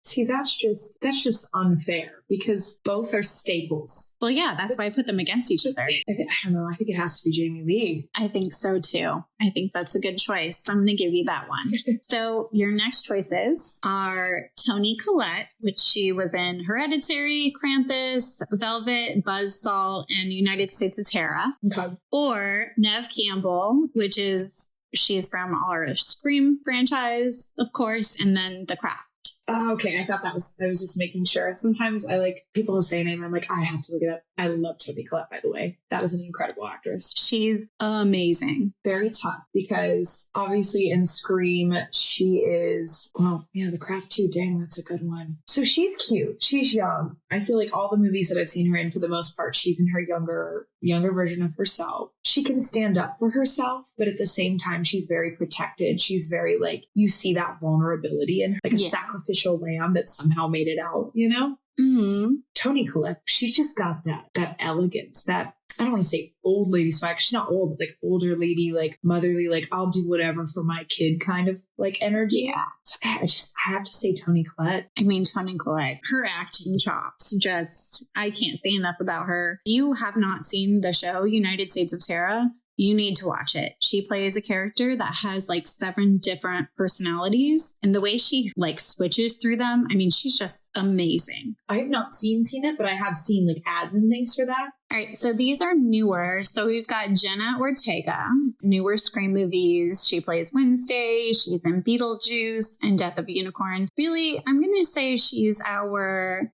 See, that's just unfair because both are staples. Well, yeah, that's why I put them against each other. I don't know. I think it has to be Jamie Lee. I think so, too. I think that's a good choice. So I'm going to give you that one. So your next choices are Toni Collette, which she was in Hereditary, Krampus, Velvet, Buzzsaw, and United States of Terror. Okay. Or Neve Campbell, which is... she's from our Scream franchise, of course, and then The Craft. Oh, okay. I was just making sure. Sometimes I like people to say a name. I'm like, I have to look it up. I love Toni Collette, by the way. That is an incredible actress. She's amazing. Very tough because obviously in Scream, she is, The Craft too. Dang, that's a good one. So she's cute. She's young. I feel like all the movies that I've seen her in, for the most part, she's in her younger version of herself. She can stand up for herself, but at the same time, she's very protected. She's very like, you see that vulnerability in her, like a sacrificial lamb that somehow made it out, Mm-hmm. Toni Collette, she's just got that elegance, that, I don't want to say old lady swag. She's not old, but like older lady, like motherly, like I'll do whatever for my kid kind of like energy. Yeah. So I have to say Toni Collette. I mean, Toni Collette, her acting chops, I can't say enough about her. You have not seen the show United States of Terror. You need to watch it. She plays a character that has like 7 different personalities, and the way she like switches through them, I mean, she's just amazing. I have not seen it, but I have seen like ads and things for that. All right, so these are newer. So we've got Jenna Ortega, newer Scream movies. She plays Wednesday. She's in Beetlejuice and Death of a Unicorn. Really, I'm going to say she's our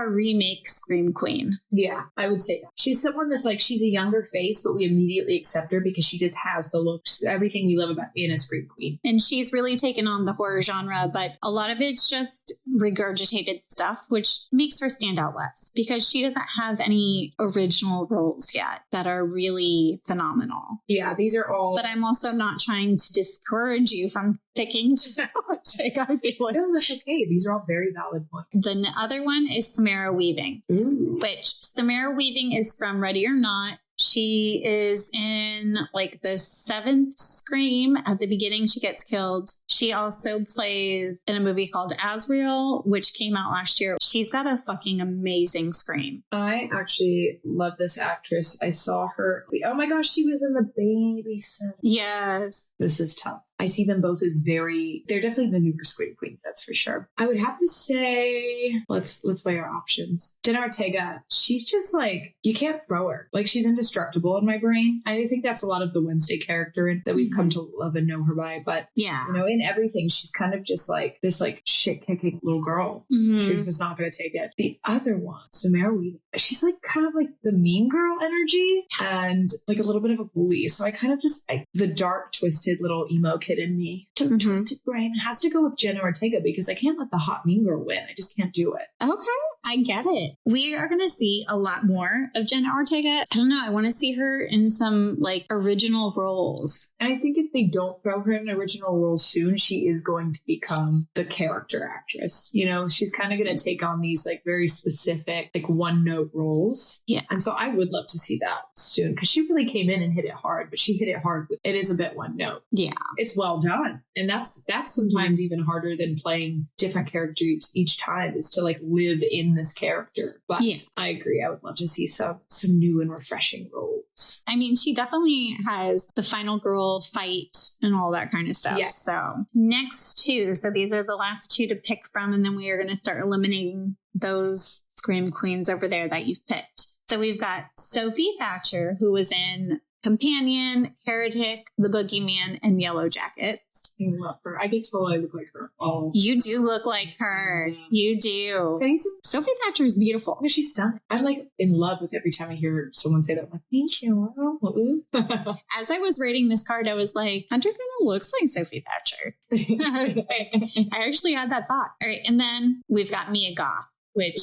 remake Scream queen. Yeah, I would say that. She's someone that's like, she's a younger face, but we immediately accept her because she just has the looks, everything we love about being a Scream queen. And she's really taken on the horror genre, but a lot of it's just regurgitated stuff, which makes her stand out less because she doesn't have any original additional roles yet that are really phenomenal. Yeah, these are all. But I'm also not trying to discourage you from picking Jenna Ortega. I feel like. No, that's okay. These are all very valid points. The other one is Samara Weaving, which Samara Weaving is from Ready or Not. She is in like the 7th Scream. At the beginning, she gets killed. She also plays in a movie called Azrael, which came out last year. She's got a fucking amazing scream. I actually love this actress. I saw her. Oh my gosh, she was in The Babysitter. Yes. This is tough. I see them both as they're definitely the newer Scream Queens, that's for sure. I would have to say, let's weigh our options. Jenna Ortega, she's just like, you can't throw her. Like, she's indestructible in my brain. I think that's a lot of the Wednesday character that we've come to love and know her by. But, yeah, you know, in everything, she's kind of just like this, like, shit-kicking little girl. She's just not going to take it. The other one, Samara Weaving, she's like kind of like the mean girl energy and like a little bit of a bully. So I kind of just, the dark, twisted little emo kid in me, twisted brain, has to go with Jenna Ortega because I can't let the hot mean girl win. I just can't do it. Okay, I get it. We are going to see a lot more of Jenna Ortega. I don't know. I want to see her in some like original roles. And I think if they don't throw her in an original role soon, she is going to become the character actress. You know, she's kind of going to take on these like very specific, like one note roles. Yeah. And so I would love to see that soon because she really came in and hit it hard, but she hit it hard with, it is a bit one note. Yeah. It's well done. And that's sometimes even harder than playing different characters each time, is to like live in this character. But yeah, I agree. I would love to see some new and refreshing roles. I mean, she definitely has the final girl fight and all that kind of stuff. Yes. So next two. So these are the last two to pick from, and then we are going to start eliminating those Scream Queens over there that you've picked. So we've got Sophie Thatcher, who was in Companion, Heretic, The Boogeyman, and Yellow Jackets. I love her. I get told I look like her. Oh, you do look like her. Yeah. You do. Sophie Thatcher is beautiful. No, she's stunning. I'm like in love with every time I hear someone say that. I'm like, thank you. As I was rating this card, I was like, Hunter kind of looks like Sophie Thatcher. I actually had that thought. All right, and then we've got Mia Goth, which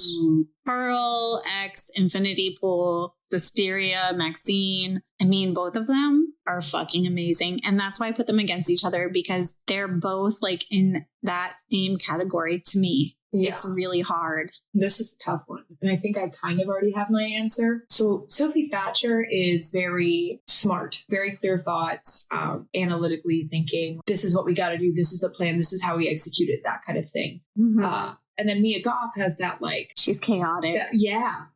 Pearl, X, Infinity Pool, Suspiria, Maxine. I mean, both of them are fucking amazing. And that's why I put them against each other, because they're both like in that same category to me. Yeah. It's really hard. This is a tough one. And I think I kind of already have my answer. So Sophie Thatcher is very smart, very clear thoughts, analytically thinking, this is what we got to do. This is the plan. This is how we execute it, that kind of thing. And then Mia Goth has that like, she's chaotic.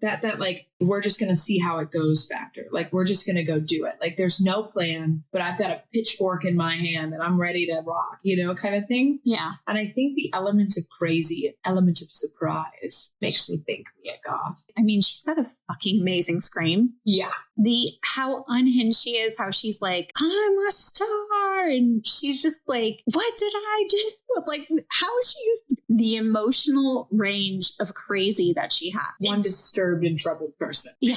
That like, we're just going to see how it goes factor. Like, we're just going to go do it. Like, there's no plan, but I've got a pitchfork in my hand and I'm ready to rock, you know, kind of thing. Yeah. And I think the element of crazy, an element of surprise makes me think Mia Goth. I mean, she's got a fucking amazing scream. Yeah. How unhinged she is, how she's like, I'm a star. And she's just like, what did I do? Like, how she's the emotional range of crazy that she has. One disturbed and troubled person. Yeah.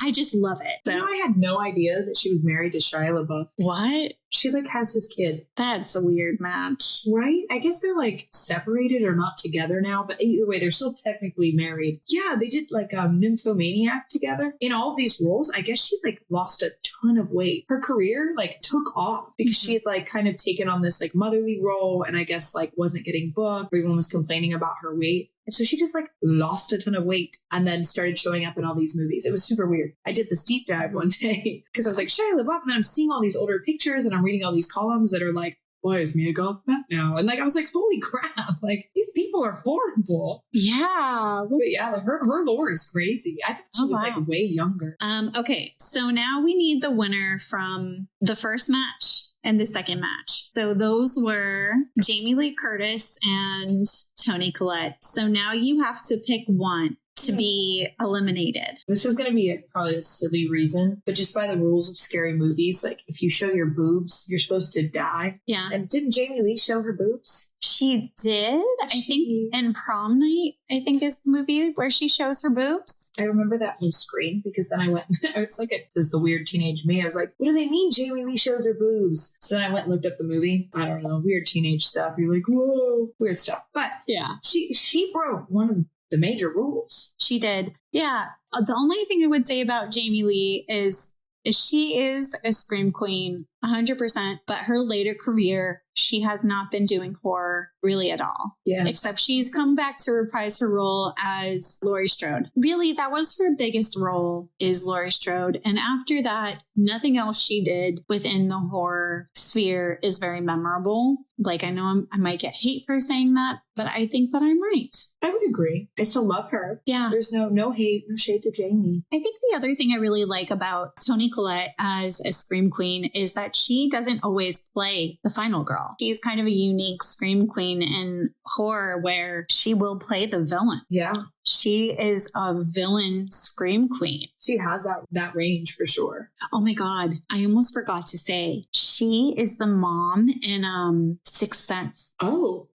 I just love it. So, you know, I had no idea that she was married to Shia LaBeouf. What? She like has his kid. That's a weird match. Right? I guess they're like separated or not together now, but either way, they're still technically married. Yeah, they did like Nymphomaniac together. In all of these roles, I guess she like lost a ton of weight. Her career like took off because she had like kind of taken on this like motherly role, and I guess like wasn't getting booked. Everyone was complaining about her weight. And so she just like lost a ton of weight and then started showing up in all these movies. It was super weird. I did this deep dive one day because I was like, Shia LaBeouf, and then I'm seeing all these older pictures and I'm reading all these columns that are like, why is Mia Goth fat now? And like, I was like, holy crap, like these people are horrible. Yeah. But yeah, her lore is crazy. I thought she was like way younger. Okay. So now we need the winner from the first match and the second match. So those were Jamie Lee Curtis and Toni Collette. So now you have to pick one to be eliminated. This is going to be probably a silly reason, but just by the rules of scary movies, like if you show your boobs, you're supposed to die. Yeah. And didn't Jamie Lee show her boobs? She did. I think in Prom Night, I think is the movie where she shows her boobs. I remember that from Scream because then I went, it's like it says the weird teenage me. I was like, what do they mean Jamie Lee shows her boobs? So then I went and looked up the movie. I don't know, weird teenage stuff. You're like, whoa, weird stuff. But yeah, she broke one of the the major roles. She did. Yeah. The only thing I would say about Jamie Lee is she is a scream queen 100%, but her later career, she has not been doing horror really at all. Yeah. Except she's come back to reprise her role as Laurie Strode. Really, that was her biggest role, is Laurie Strode. And after that, nothing else she did within the horror sphere is very memorable. Like, I know I might get hate for saying that, but I think that I'm right. I would agree. I still love her. Yeah. There's no hate, no shade to Jamie. I think the other thing I really like about Toni Collette as a scream queen is that she doesn't always play the final girl. She's kind of a unique scream queen in horror where she will play the villain. Yeah. She is a villain scream queen. She has that range for sure. Oh my God. I almost forgot to say, she is the mom in Sixth Sense. Oh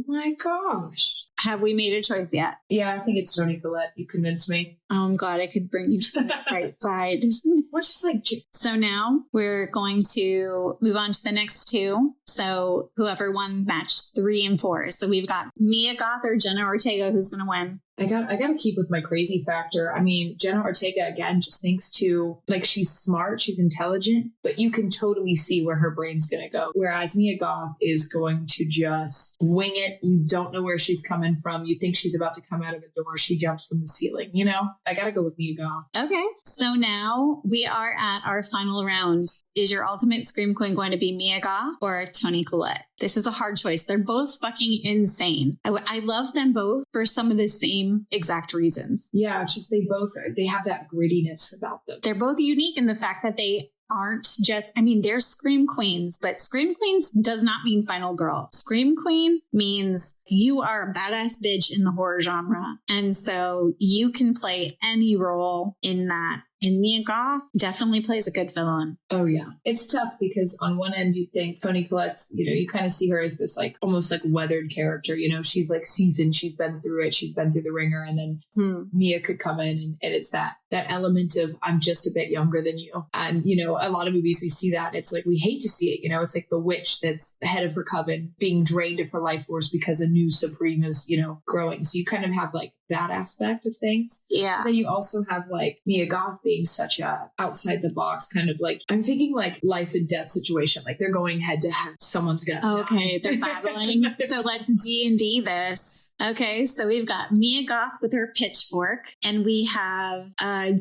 my gosh. Have we made a choice yet? Yeah, I think it's Toni Collette. You convinced me. Oh, I'm glad I could bring you to the right side. Which is like... So now we're going to move on to the next two. So whoever won match 3 and 4. So we've got Mia Goth or Jenna Ortega, who's going to win. I got to keep with my crazy factor. I mean, Jenna Ortega, again, just thinks to, like, she's smart, she's intelligent, but you can totally see where her brain's going to go. Whereas Mia Goth is going to just wing it. You don't know where she's coming from. You think she's about to come out of a door. She jumps from the ceiling, you know? I got to go with Mia Goth. Okay. So now we are at our final round. Is your ultimate scream queen going to be Mia Goth or Toni Collette? This is a hard choice. They're both fucking insane. I love them both for some of the same exact reasons. Yeah, it's just they have that grittiness about them. They're both unique in the fact that they aren't just, I mean, they're scream queens, but scream queens does not mean final girl. Scream queen means you are a badass bitch in the horror genre. And so you can play any role in that. And Mia Goth definitely plays a good villain. Oh, yeah. It's tough because on one end, you think Toni Collette's, you kind of see her as this like almost like weathered character. She's like seasoned. She's been through it. She's been through the ringer. And then Mia could come in and it's that element of I'm just a bit younger than you. And, a lot of movies we see that. It's like we hate to see it. It's like the witch that's the head of her coven being drained of her life force because a new supreme is, growing. So you kind of have like that aspect of things. Yeah. Then you also have like Mia Goth being such a outside the box kind of like, I'm thinking like life and death situation. Like they're going head to head. Someone's gonna die. They're battling. So let's D&D this. Okay. So we've got Mia Goth with her pitchfork and we have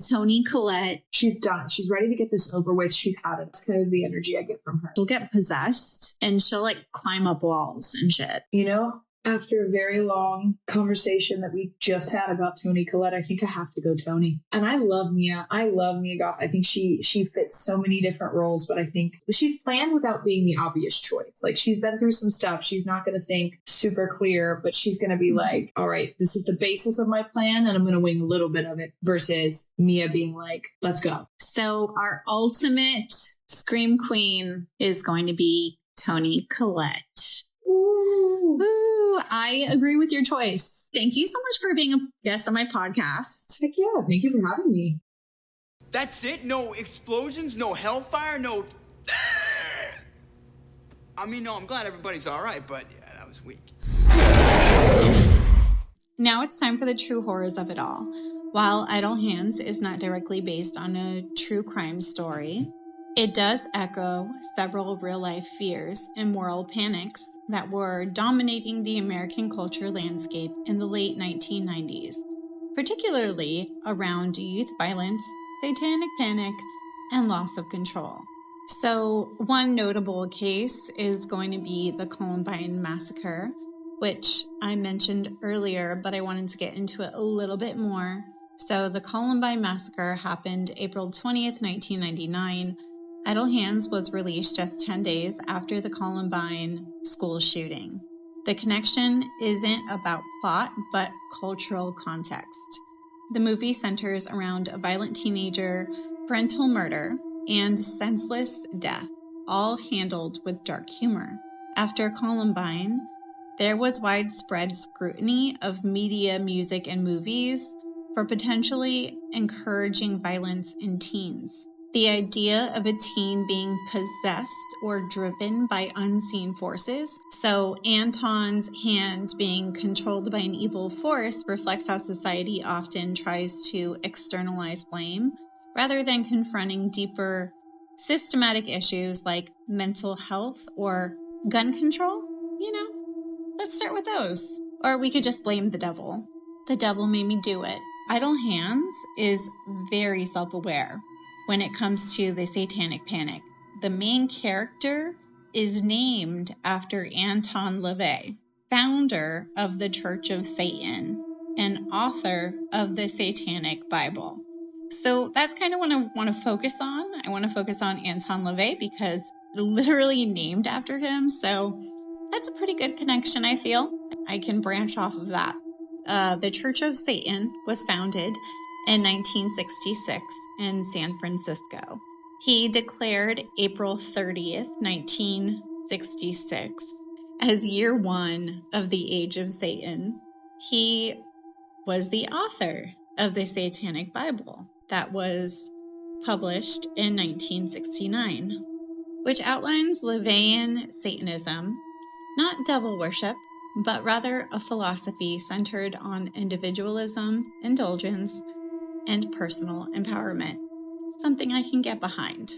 Toni Collette. She's done. She's ready to get this over with. She's had it. That's kind of the energy I get from her. She'll get possessed and she'll like climb up walls and shit. After a very long conversation that we just had about Toni Collette, I think I have to go Toni. And I love Mia. I love Mia Goth. I think she fits so many different roles, but I think she's planned without being the obvious choice. Like she's been through some stuff. She's not going to think super clear, but she's going to be like, all right, this is the basis of my plan and I'm going to wing a little bit of it versus Mia being like, let's go. So our ultimate scream queen is going to be Toni Collette. I agree with your choice. Thank you so much for being a guest on my podcast. Heck yeah. Thank you for having me. That's it? No explosions? No hellfire? No... No, I'm glad everybody's all right, but yeah, that was weak. Now it's time for the true horrors of it all. While Idle Hands is not directly based on a true crime story, it does echo several real-life fears and moral panics that were dominating the American culture landscape in the late 1990s, particularly around youth violence, satanic panic, and loss of control. So one notable case is going to be the Columbine Massacre, which I mentioned earlier, but I wanted to get into it a little bit more. So the Columbine Massacre happened April 20th, 1999. Idle Hands was released just 10 days after the Columbine school shooting. The connection isn't about plot, but cultural context. The movie centers around a violent teenager, parental murder, and senseless death, all handled with dark humor. After Columbine, there was widespread scrutiny of media, music, and movies for potentially encouraging violence in teens. The idea of a teen being possessed or driven by unseen forces. So Anton's hand being controlled by an evil force reflects how society often tries to externalize blame rather than confronting deeper systematic issues like mental health or gun control. Let's start with those. Or we could just blame the devil. The devil made me do it. Idle Hands is very self-aware when it comes to the satanic panic. The main character is named after Anton LaVey, founder of the Church of Satan and author of the Satanic Bible. So that's kind of what I want to focus on. I want to focus on Anton LaVey because literally named after him. So that's a pretty good connection, I feel. I can branch off of that. The Church of Satan was founded in 1966 in San Francisco. He declared April 30th, 1966 as year one of the Age of Satan. He was the author of the Satanic Bible that was published in 1969, which outlines LaVeyan Satanism, not devil worship, but rather a philosophy centered on individualism, indulgence, and personal empowerment, something I can get behind.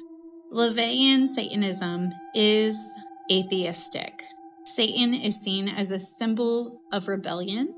LaVeyan Satanism is atheistic. Satan is seen as a symbol of rebellion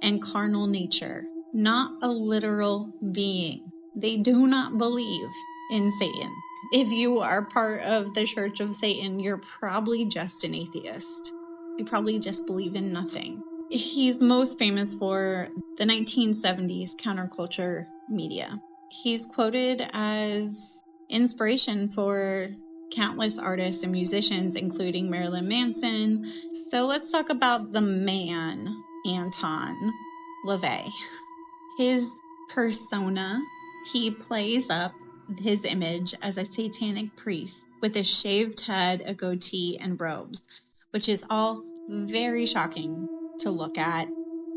and carnal nature, not a literal being. They do not believe in Satan. If you are part of the Church of Satan, you're probably just an atheist. You probably just believe in nothing. He's most famous for the 1970s counterculture media. He's quoted as inspiration for countless artists and musicians, including Marilyn Manson. So let's talk about the man, Anton LaVey. His persona, he plays up his image as a satanic priest with a shaved head, a goatee, and robes, which is all very shocking to look at.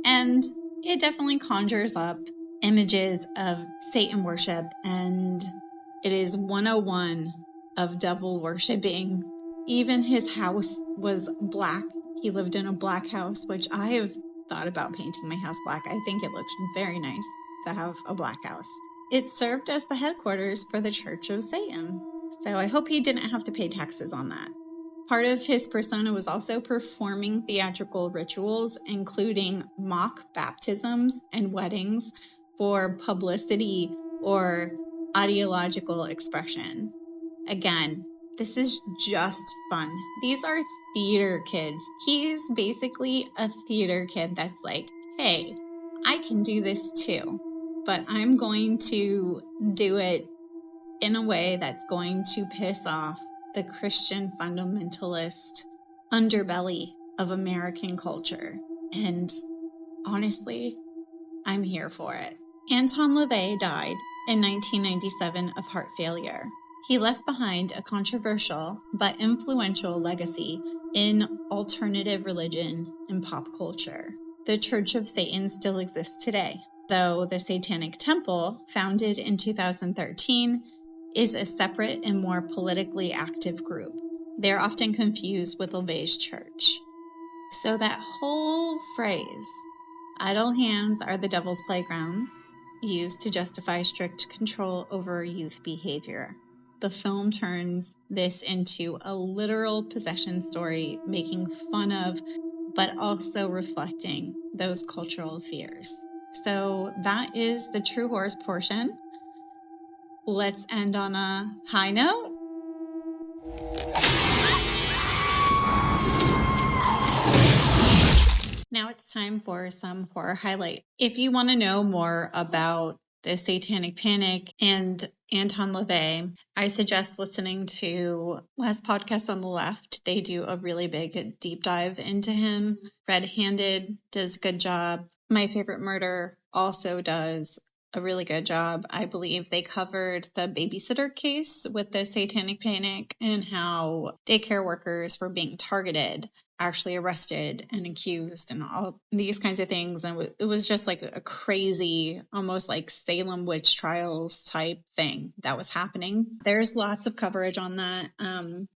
And it definitely conjures up images of Satan worship, and it is 101 of devil worshiping. Even his house was black. He lived in a black house, which I have thought about painting my house black. I think it looks very nice to have a black house. It served as the headquarters for the Church of Satan. So I hope he didn't have to pay taxes on that. Part of his persona was also performing theatrical rituals, including mock baptisms and weddings for publicity or ideological expression. Again, this is just fun. These are theater kids. He's basically a theater kid that's like, hey, I can do this too, but I'm going to do it in a way that's going to piss off the Christian fundamentalist underbelly of American culture. And honestly, I'm here for it. Anton LaVey died in 1997 of heart failure. He left behind a controversial but influential legacy in alternative religion and pop culture. The Church of Satan still exists today, though the Satanic Temple, founded in 2013, is a separate and more politically active group. They're often confused with LaVey's church. So that whole phrase, idle hands are the devil's playground, used to justify strict control over youth behavior. The film turns this into a literal possession story, making fun of, but also reflecting those cultural fears. So that is the true horrors portion. Let's end on a high note. Now it's time for some horror highlight. If you want to know more about the Satanic Panic and Anton LaVey, I suggest listening to Last Podcast on the Left. They do a really big deep dive into him. Red Handed does a good job. My Favorite Murder also does a really good job. I believe they covered the babysitter case with the satanic panic and how daycare workers were being targeted, actually arrested and accused and all these kinds of things. And it was just like a crazy, almost like Salem witch trials type thing that was happening. There's lots of coverage on that.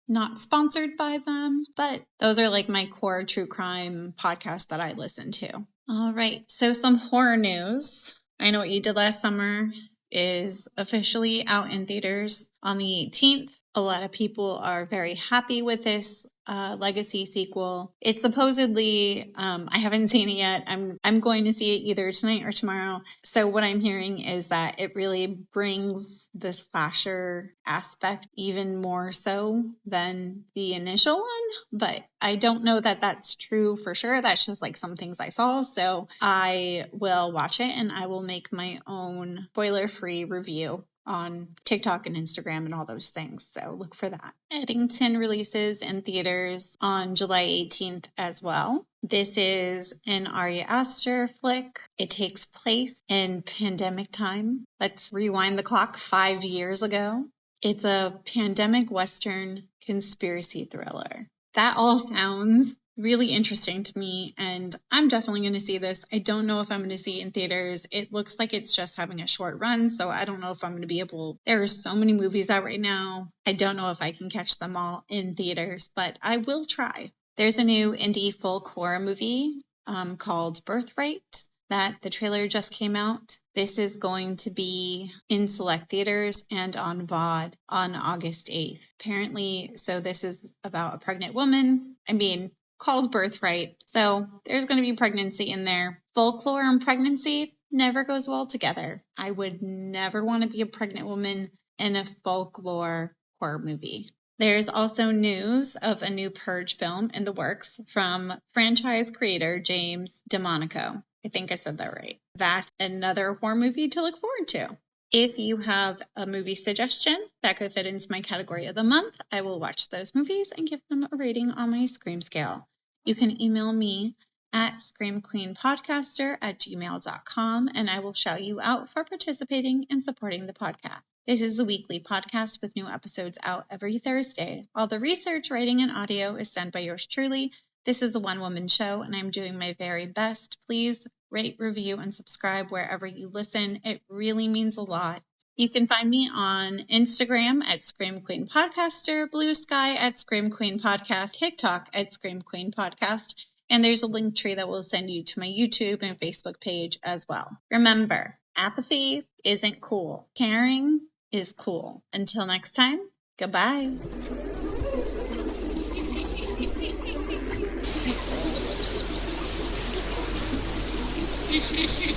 Not sponsored by them, but those are like my core true crime podcasts that I listen to. All right. So some horror news. I Know What You Did Last Summer is officially out in theaters on the 18th. A lot of people are very happy with this legacy sequel. It's supposedly, I haven't seen it yet. I'm going to see it either tonight or tomorrow. So what I'm hearing is that it really brings the slasher aspect even more so than the initial one. But I don't know that that's true for sure. That's just like some things I saw. So I will watch it and I will make my own spoiler-free review on TikTok and Instagram and all those things. So look for that. Eddington releases in theaters on July 18th as well. This is an Ari Aster flick. It takes place in pandemic time. Let's rewind the clock 5 years ago. It's a pandemic Western conspiracy thriller. That all sounds really interesting to me, and I'm definitely going to see this. I don't know if I'm going to see it in theaters. It looks like it's just having a short run, so I don't know if I'm going to be able. There are so many movies out right now. I don't know if I can catch them all in theaters, but I will try. There's a new indie folk horror movie called Birthright that the trailer just came out. This is going to be in select theaters and on VOD on August 8th. Apparently, so this is about a pregnant woman. Called Birthright. So there's going to be pregnancy in there. Folklore and pregnancy never goes well together. I would never want to be a pregnant woman in a folklore horror movie. There's also news of a new Purge film in the works from franchise creator James DeMonico. I think I said that right. That's another horror movie to look forward to. If you have a movie suggestion that could fit into my category of the month, I will watch those movies and give them a rating on my Scream scale. You can email me at screamqueenpodcaster@gmail.com and I will shout you out for participating and supporting the podcast. This is a weekly podcast with new episodes out every Thursday. All the research, writing, and audio is done by yours truly. This is a one-woman show and I'm doing my very best. Please rate, review, and subscribe wherever you listen. It really means a lot. You can find me on Instagram at Scream Queen Podcaster, Blue Sky at Scream Queen Podcast, TikTok at Scream Queen Podcast, and there's a link tree that will send you to my YouTube and Facebook page as well. Remember, apathy isn't cool. Caring is cool. Until next time, goodbye. Hehehehe